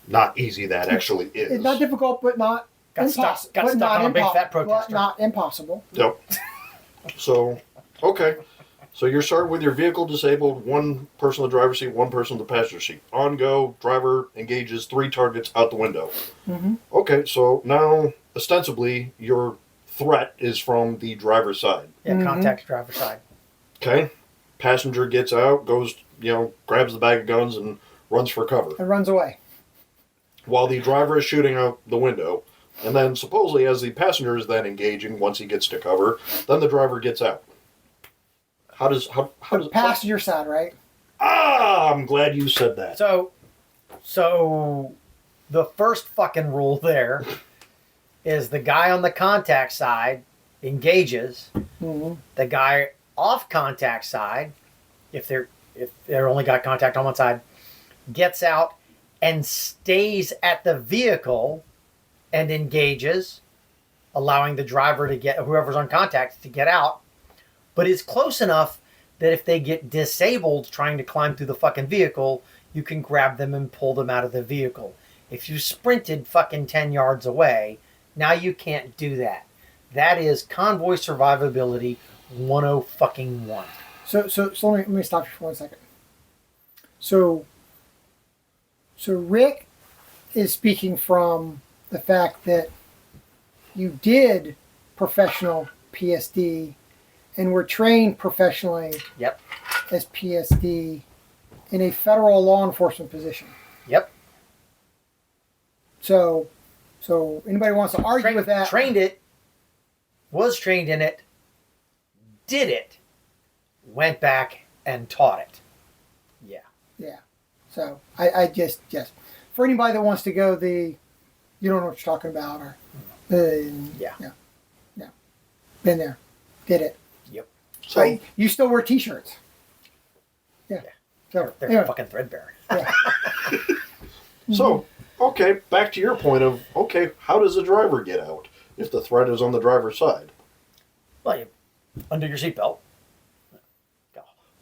not easy that actually is. It's not difficult, but not impossible. Got stuck on a big fat But protester. not impossible. Yep. So, okay. So you're starting with your vehicle disabled, one person in the driver's seat, one person in the passenger seat. On go, driver engages 3 targets out the window. Okay, so now, ostensibly, your threat is from the driver's side. Yeah, contact driver's side. Okay. Passenger gets out, goes, grabs the bag of guns and runs for cover. It runs away. While the driver is shooting out the window. And then supposedly as the passenger is then engaging, once he gets to cover, then the driver gets out. How does Passenger side, right? I'm glad you said that. So the first fucking rule there is the guy on the contact side engages. The guy off contact side, if they're only got contact on one side, gets out and stays at the vehicle and engages, allowing the driver to get, whoever's on contact, to get out, but is close enough that if they get disabled trying to climb through the fucking vehicle, you can grab them and pull them out of the vehicle. If you sprinted fucking 10 yards away, now you can't do that. That is convoy survivability 101. So let me stop you for 1 second. So Rick is speaking from the fact that you did professional PSD and were trained professionally as PSD in a federal law enforcement position. Yep. So anybody wants to argue with that? Trained it, was trained in it, did it, went back and taught it. Yeah. Yeah. So I just for anybody that wants to go you don't know what you're talking about, or yeah, been there, did it. Yep. So you still wear T-shirts. Yeah. So, they're anyway. fucking threadbare. Yeah. So, okay, back to your point of, okay, how does the driver get out if the threat is on the driver's side? Well, you undo your seatbelt,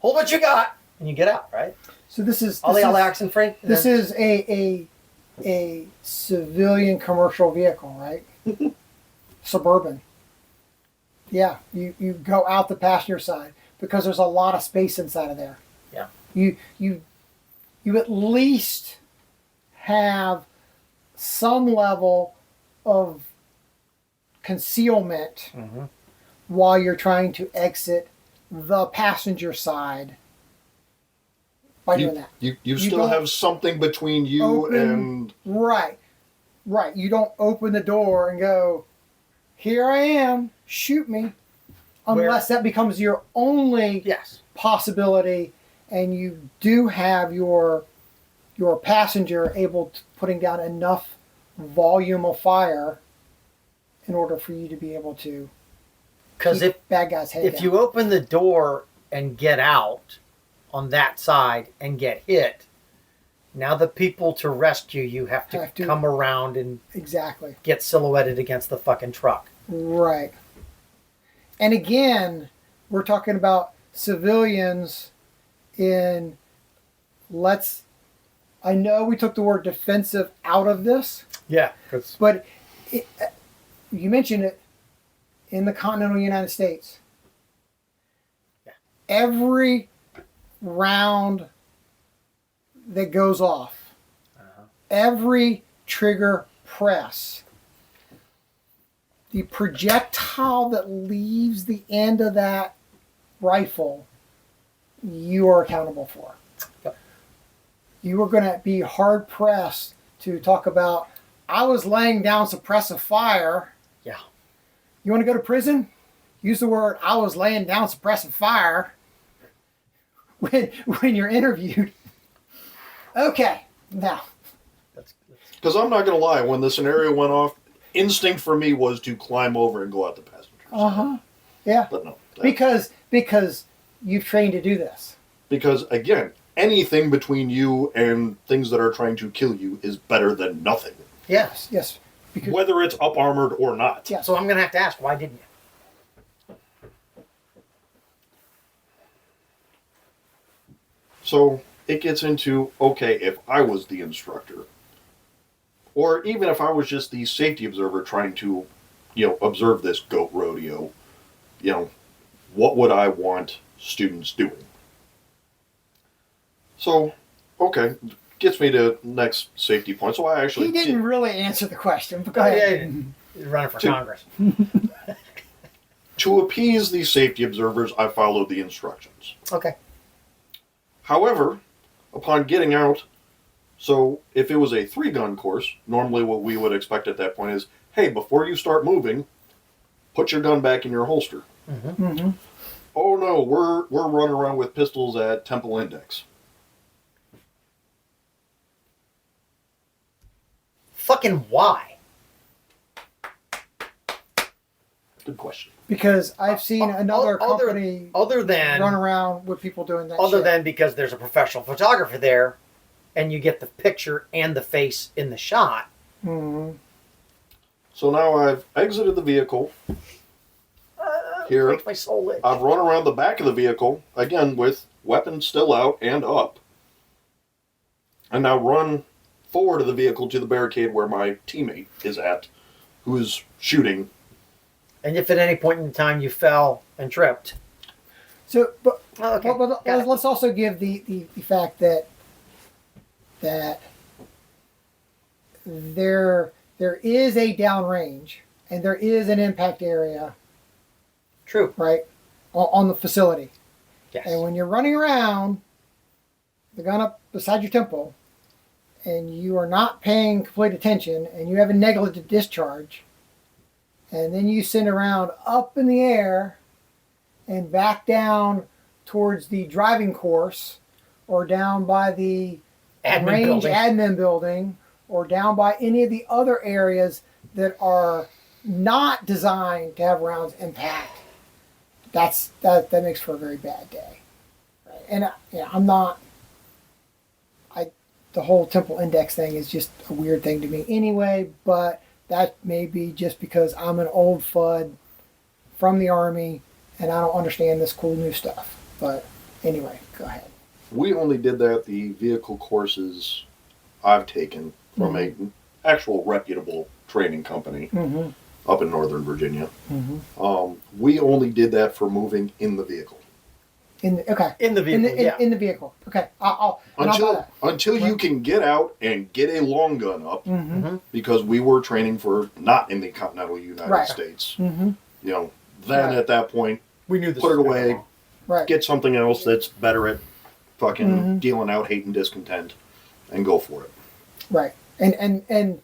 hold what you got, and you get out, right? So this is all accent free. This is a civilian commercial vehicle, right? Suburban. Yeah, you go out the passenger side because there's a lot of space inside of there. Yeah. You at least have some level of concealment while you're trying to exit the passenger side by doing that. You still have something between you and... Right. You don't open the door and go, here I am, shoot me. Unless that becomes your only possibility, and you do have your passenger able to putting down enough volume of fire in order for you to be able to Because if bad guys head down. you open the door and get out on that side and get hit, now the people to rescue you have to come around and get silhouetted against the fucking truck. Right. And again, we're talking about civilians in I know we took the word defensive out of this. Yeah. But you mentioned it in the continental United States. Yeah. Every round that goes off, every trigger press, the projectile that leaves the end of that rifle, you are accountable for. Yep. You are going to be hard pressed to talk about, I was laying down suppressive fire. Yeah. You want to go to prison? Use the word, I was laying down suppressive fire when you're interviewed. Okay, now. Because I'm not going to lie, when the scenario went off, instinct for me was to climb over and go out the passenger side. Yeah. But no. Because you've trained to do this. Because, again, anything between you and things that are trying to kill you is better than nothing. Yes. Because, whether it's up armored or not. Yeah. So I'm going to have to ask, why didn't you? So it gets into, okay, if I was the instructor, or even if I was just the safety observer trying to, observe this goat rodeo, what would I want students doing? So, okay, gets me to next safety point. So I actually... He didn't really answer the question, but go ahead. You're running for Congress. To appease the safety observers, I followed the instructions. Okay. However, upon getting out, so if it was a 3-gun course, normally what we would expect at that point is, hey, before you start moving, put your gun back in your holster. Mm-hmm. Mm-hmm. Oh no, we're running around with pistols at temple index. Fucking why? Good question. Because I've seen another company other than run around with people doing that other shit. than because there's a professional photographer there and you get the picture and the face in the shot. Mm-hmm. So now I've exited the vehicle. Here, Makes my soul itch. I've run around the back of the vehicle, again with weapons still out and up. And now run forward of the vehicle to the barricade where my teammate is at, who is shooting. And if at any point in time you fell and tripped. So, but Got let's also give the fact that there is a downrange and there is an impact area. True. Right? On the facility. Yes. And when you're running around, the gun up beside your temple, and you are not paying complete attention, and you have a negligent discharge, and then you send around up in the air and back down towards the driving course, or down by the range admin building, or down by any of the other areas that are not designed to have rounds impact. That makes for a very bad day, right? And the whole temple index thing is just a weird thing to me anyway. But that may be just because I'm an old FUD from the Army and I don't understand this cool new stuff. But anyway, go ahead. We only did that the vehicle courses I've taken from an actual reputable training company. Mm-hmm. Up in Northern Virginia. Mm-hmm. We only did that for moving in the vehicle. In the vehicle, in the vehicle. Okay, until you can get out and get a long gun up, because we were training for not in the continental United States. Mm-hmm. Then at that point, we knew this put it away, get something else that's better at fucking dealing out hate and discontent, and go for it. Right. And in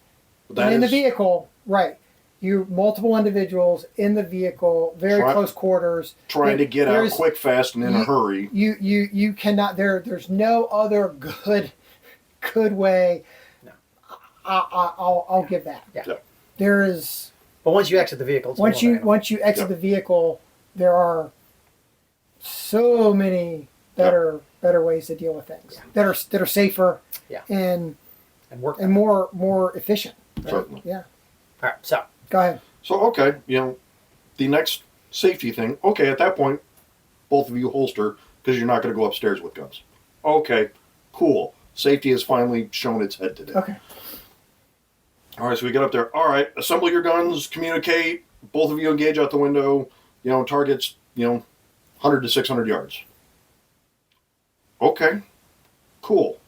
the vehicle, right. You multiple individuals in the vehicle, very close quarters, trying to get out quick, fast, and in a hurry. You cannot. There's no other good way. No. I'll give that. Yeah. There is. But once you exit the vehicle, once you exit the vehicle, there are so many better ways to deal with things that are safer. Yeah. And work and more efficient. Right? Certainly. Yeah. All right. So. Go ahead. So, okay, the next safety thing, okay, at that point, both of you holster because you're not going to go upstairs with guns. Okay, cool. Safety has finally shown its head today. Okay. All right, so we get up there. All right, assemble your guns, communicate. Both of you engage out the window. Targets, 100 to 600 yards. Okay, cool.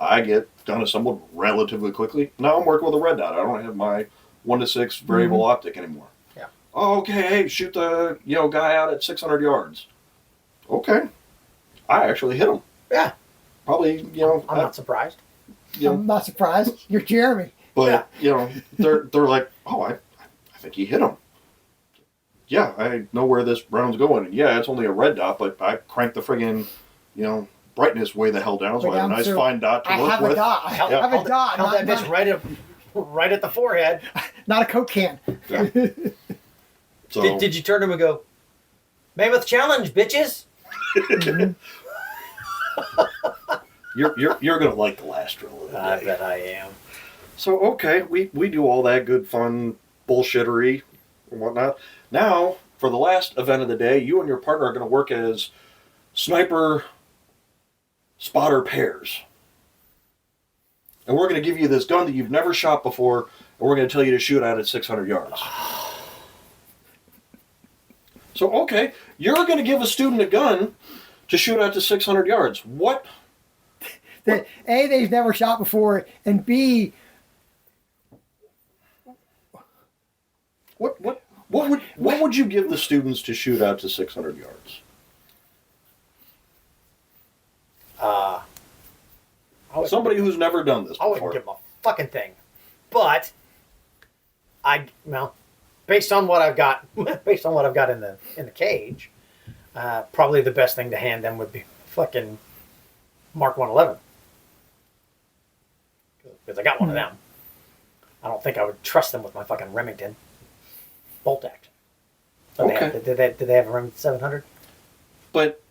I get gun assembled relatively quickly. Now I'm working with a red dot. I don't have my 1 to 6 variable optic anymore. Yeah. Oh, okay, hey, shoot the guy out at 600 yards. Okay. I actually hit him. Yeah. Probably, I'm not surprised. I'm not surprised. You're Jeremy. But, they're like, oh, I think he hit him. Yeah, I know where this round's going. And yeah, it's only a red dot, but I cranked the friggin', brightness way the hell down, so I have a nice fine dot to work with. I have a dot. Held that bitch right at the forehead. Not a Coke can. Yeah. So, Did you turn to him and go, Mammoth Challenge, bitches? You're gonna like the last drill of the day. I bet I am. So okay, we do all that good fun bullshittery and whatnot. Now, for the last event of the day, you and your partner are gonna work as sniper spotter pairs. And we're going to give you this gun that you've never shot before, and we're going to tell you to shoot at 600 yards. So, okay, you're going to give a student a gun to shoot at 600 yards. What? A, they've never shot before, and B, what would you give the students to shoot out to 600 yards? Somebody who's never done this before. I wouldn't give them a fucking thing. But based on what I've got in the cage, probably the best thing to hand them would be fucking Mark 111. Because I got one of them. I don't think I would trust them with my fucking Remington bolt action. Okay. Did they have a Remington 700? But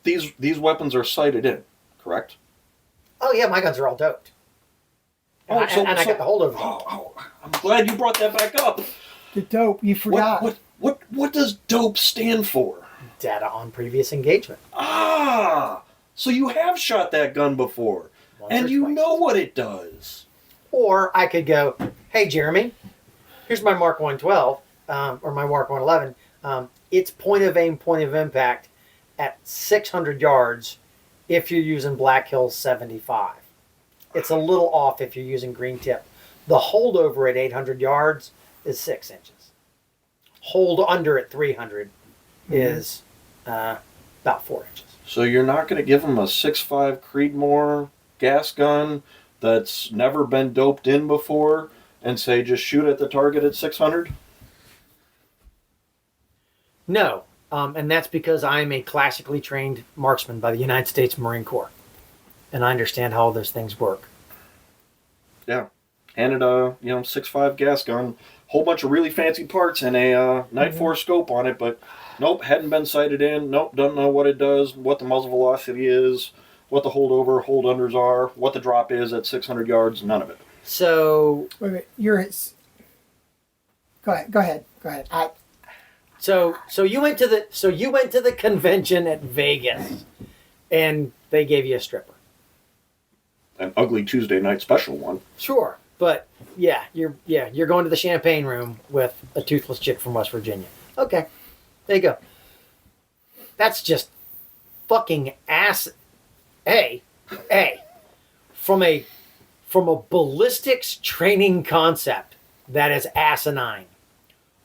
these weapons are sighted in, correct? Oh yeah, my guns are all doped. And I got the holdover. Oh, I'm glad you brought that back up. The dope, you forgot. What does dope stand for? Data on previous engagement. Ah, so you have shot that gun before, and you know what it does. Or I could go, hey Jeremy, here's my Mark 112 or my Mark 111. It's point of aim, point of impact at 600 yards. If you're using Black Hills 75. It's a little off if you're using green tip. The holdover at 800 yards is 6 inches. Hold under at 300 is about 4 inches. So you're not going to give them a 6.5 Creedmoor gas gun that's never been doped in before and say just shoot at the target at 600? No. And that's because I'm a classically trained marksman by the United States Marine Corps. And I understand how all those things work. Yeah. Handed a 6.5 gas gun, whole bunch of really fancy parts and a Night 4 scope on it, but nope, hadn't been sighted in. Nope, don't know what it does, what the muzzle velocity is, what the holdover, hold unders are, what the drop is at 600 yards, none of it. So wait a minute, Go ahead. So you went to the convention at Vegas, and they gave you a stripper. An ugly Tuesday night special one. Sure, but you're going to the champagne room with a toothless chick from West Virginia. Okay, there you go. That's just fucking ass. From a ballistics training concept, that is asinine.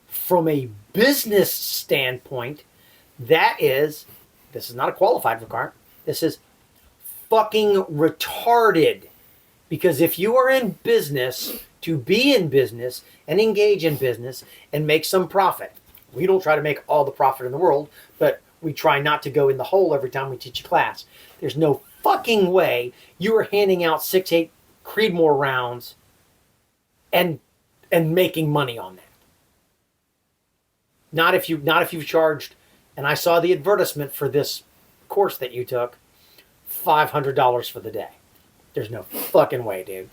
From a business standpoint, this is not a qualified requirement. This is fucking retarded. Because if you are in business to be in business and engage in business and make some profit, we don't try to make all the profit in the world, but we try not to go in the hole every time we teach a class. There's no fucking way you are handing out 6.8 Creedmoor rounds and making money on that. Not if you've charged, and I saw the advertisement for this course that you took, $500 for the day. There's no fucking way, dude.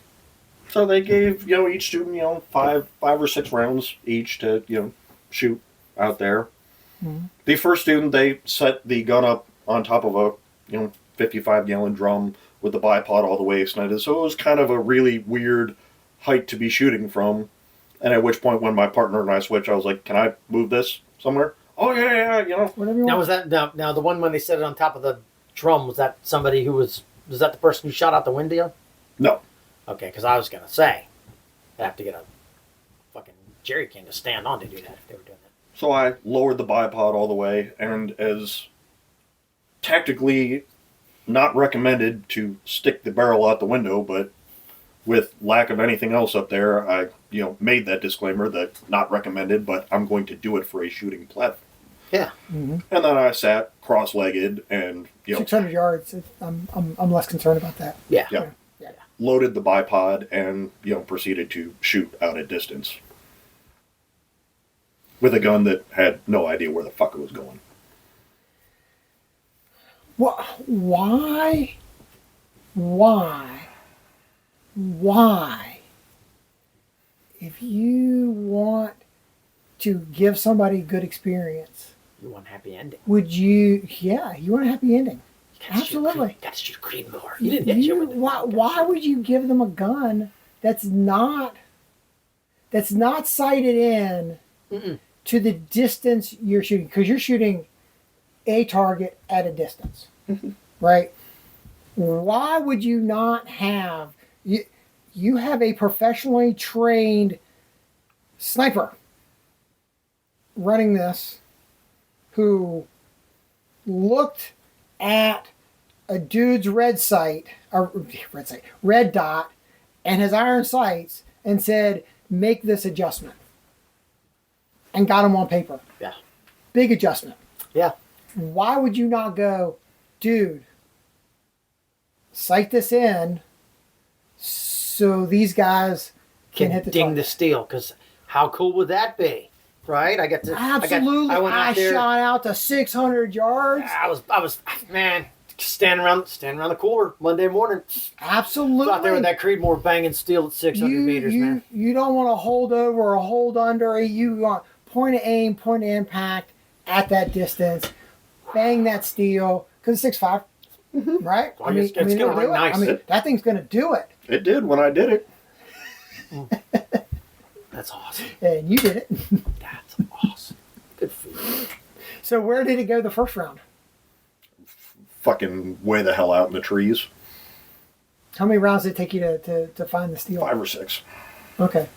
So they gave, each student, 5 or 6 rounds each to, shoot out there. Mm-hmm. The first student, they set the gun up on top of a, 55-gallon drum with the bipod all the way extended. So it was kind of a really weird height to be shooting from. And at which point, when my partner and I switched, I was like, "Can I move this somewhere?" "Oh yeah, whatever you want." Now was that now the one when they set it on top of the drum? Was that somebody who was that the person who shot out the window? No. Okay, because I was gonna say, I'd have to get a fucking jerry can to stand on to do that if they were doing that. So I lowered the bipod all the way, and as tactically not recommended to stick the barrel out the window, but with lack of anything else up there, I made that disclaimer that not recommended, but I'm going to do it for a shooting platform. Yeah. Mm-hmm. And then I sat cross-legged and 600 yards. I'm less concerned about that. Yeah. Yeah. Loaded the bipod and proceeded to shoot out at distance with a gun that had no idea where the fuck it was going. Why? If you want to give somebody a good experience, you want a happy ending. Would you? Yeah, you want a happy ending. Absolutely. You got to shoot Creedmoor. You didn't hit you with it. Why would you give them a gun that's not sighted in to the distance you're shooting? Because you're shooting a target at a distance, right? Why would you not have you have a professionally trained sniper running this who looked at a dude's red dot and his iron sights and said, "Make this adjustment," and got him on paper. Yeah. Big adjustment. Yeah. Why would you not go, "Dude, sight this in so these guys can hit the ding target." the steel? Because how cool would that be? Right? I got to absolutely. I shot out to 600 yards. I was man, standing around the cooler Monday morning. Absolutely. Out there with that Creedmoor banging steel at 600 meters, man. You don't want to hold over or hold under. You want point of aim, point of impact at that distance. Bang that steel because it's 6.5, right? Well, it's going to run nice. That thing's going to do it. It did when I did it. That's awesome. And you did it. That's awesome. Good for you. So where did it go the first round? Fucking way the hell out in the trees. How many rounds did it take you to find the steel? 5 or 6. Okay.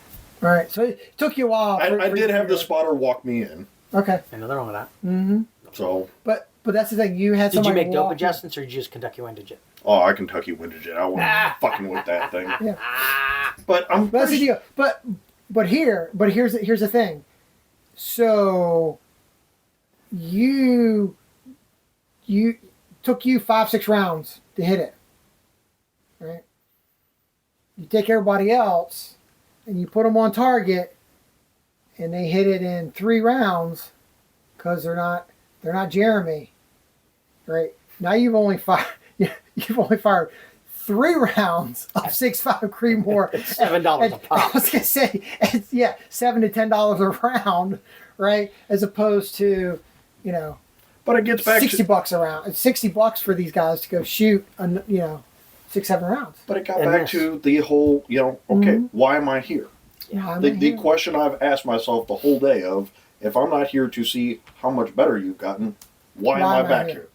All right. So it took you a while. I did have the spotter walk me in. Okay. Ain't nothing wrong with that. Mm-hmm. So. But that's the thing. You had Did you somebody make dope adjustments or did you just Kentucky windage it? Oh, I Kentucky windage it. I wasn't fucking with that thing. Yeah. But that's the deal. But here's the thing. So you took you 5-6 rounds to hit it, right? You take everybody else and you put them on target, and they hit it in 3 rounds because they're not Jeremy, right? Now you've only fired 3 rounds of 6.5 Creedmoor. $7 a pop. I was gonna say, $7 to $10 a round, right? As opposed to, but it gets back $60 a round. It's $60 for these guys to go shoot, 6-7 rounds. But it got back to the whole, why am I here? Yeah. The question I've asked myself the whole day of, if I'm not here to see how much better you've gotten, why am I back here?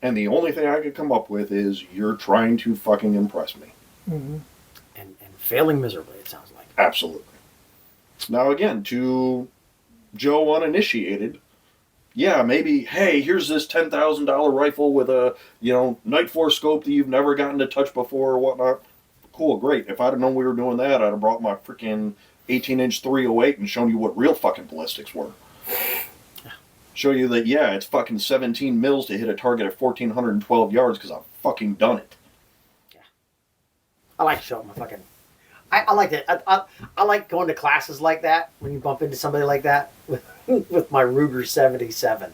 And the only thing I could come up with is, you're trying to fucking impress me. Mm-hmm. And failing miserably, it sounds like. Absolutely. Now again, to Joe uninitiated, yeah, maybe, hey, here's this $10,000 rifle with a, Night Force scope that you've never gotten to touch before or whatnot. Cool, great. If I'd have known we were doing that, I'd have brought my freaking 18-inch 308 and shown you what real fucking ballistics were. Show you that, yeah, it's fucking 17 mils to hit a target at 1,412 yards because I've fucking done it. Yeah. I like to show them fucking... I like that. I like going to classes like that when you bump into somebody like that with my Ruger 77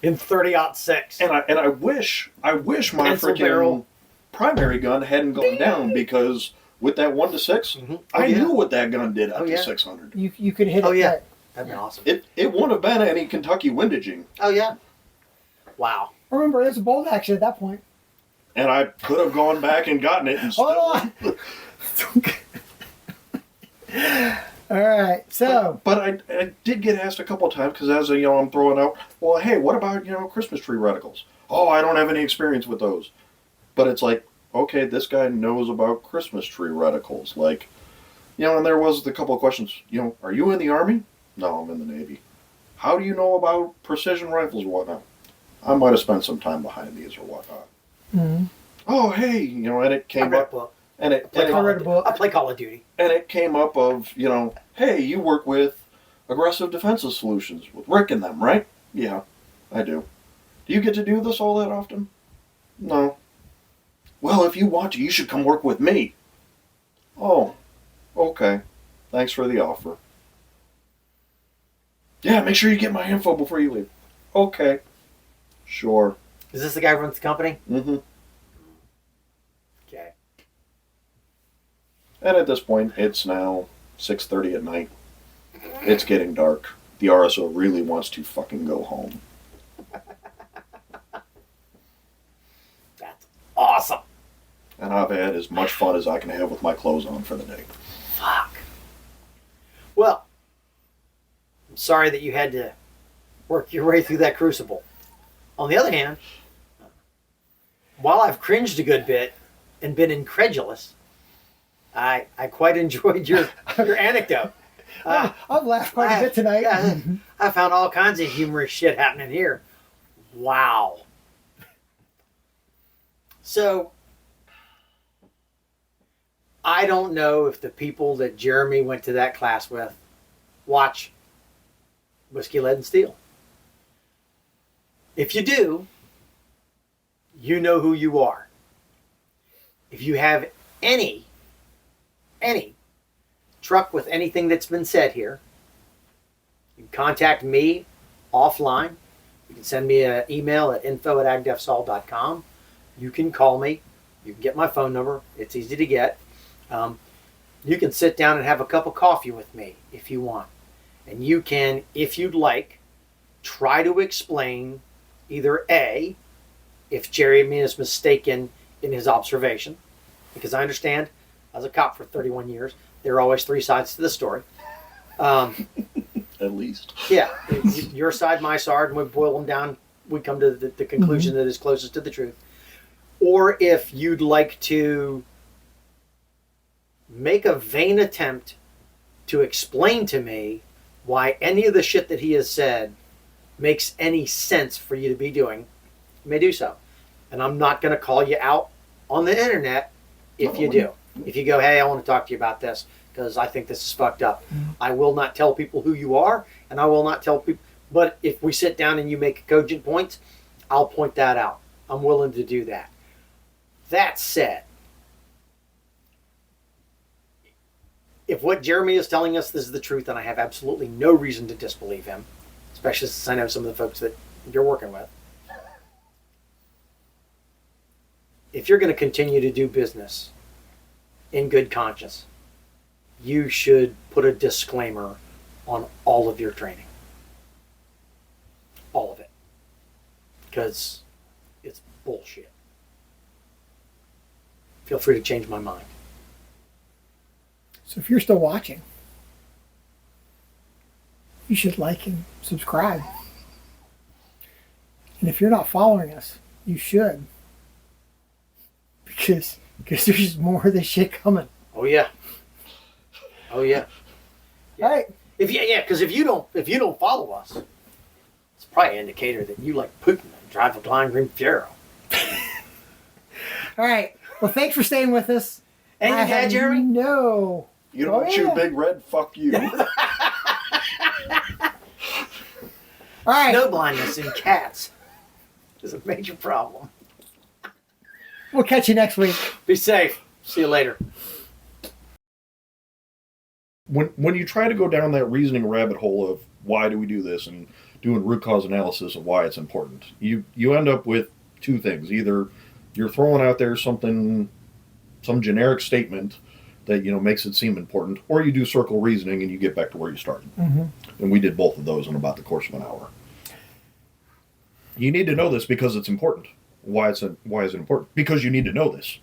in 30-06. And I wish my Pencil freaking barrel. primary gun hadn't gone down because with that 1 to 6, I knew what that gun did up to 600. You could hit it. Oh, yeah. Right. That'd be awesome. It wouldn't have been any Kentucky windaging. Oh, yeah. Wow. Remember, it's a bolt action at that point. And I could have gone back and gotten it and still... Hold on. All right, so... But I did get asked a couple of times, because as I'm throwing out, well, hey, what about, Christmas tree reticles? Oh, I don't have any experience with those. But it's like, okay, this guy knows about Christmas tree reticles. Like, and there was a couple of questions, are you in the Army? No, I'm in the Navy. How do you know about precision rifles or whatnot? I might have spent some time behind these or whatnot. Mm-hmm. Oh, hey, and it came up. I play Call of Duty. And it came up of, hey, you work with Aggressive Defensive Solutions with Rick and them, right? Yeah, I do. Do you get to do this all that often? No. Well, if you want to, you should come work with me. Oh, okay. Thanks for the offer. Yeah, make sure you get my info before you leave. Okay. Sure. Is this the guy who runs the company? Mm-hmm. Okay. And at this point, it's now 6:30 at night. It's getting dark. The RSO really wants to fucking go home. That's awesome. And I've had as much fun as I can have with my clothes on for the day. Fuck. Well, I'm sorry that you had to work your way through that crucible. On the other hand, while I've cringed a good bit and been incredulous, I quite enjoyed your anecdote. I've laughed quite a bit tonight. I found all kinds of humorous shit happening here. Wow. So, I don't know if the people that Jeremy went to that class with watch Whiskey, Lead, and Steel. If you do, you know who you are. If you have any truck with anything that's been said here, you can contact me offline. You can send me an email at info@agdefsol.com. You can call me. You can get my phone number. It's easy to get. You can sit down and have a cup of coffee with me if you want. And you can, if you'd like, try to explain either A, if Jeremy is mistaken in his observation, because I understand, as a cop for 31 years, there are always three sides to the story. At least. Yeah. Your side, my side, and we boil them down, we come to the conclusion that is closest to the truth. Or if you'd like to make a vain attempt to explain to me why any of the shit that he has said makes any sense for you to be doing, you may do so. And I'm not going to call you out on the internet if you do. If you go, hey, I want to talk to you about this because I think this is fucked up. I will not tell people who you are, and I will not tell people. But if we sit down and you make cogent points, I'll point that out. I'm willing to do that. That said, if what Jeremy is telling us this is the truth, and I have absolutely no reason to disbelieve him, especially since I know some of the folks that you're working with, if you're going to continue to do business in good conscience, you should put a disclaimer on all of your training. All of it. Because it's bullshit. Feel free to change my mind. So if you're still watching, you should like and subscribe. And if you're not following us, you should. Because there's more of this shit coming. Oh yeah. Oh yeah. Right. Because if you don't follow us, It's probably an indicator that you like Putin and drive a blind green Fiero. All right. Well, thanks for staying with us. And your dad, Jeremy? No. You don't shoot Big Red, fuck you. All right. Snow blindness in cats is a major problem. We'll catch you next week. Be safe. See you later. When you try to go down that reasoning rabbit hole of why do we do this and doing root cause analysis of why it's important, you end up with two things. Either you're throwing out there some generic statement that makes it seem important, or you do circle reasoning and you get back to where you started. Mm-hmm. And we did both of those in about the course of an hour. You need to know this because it's important. Why is it important? Because you need to know this.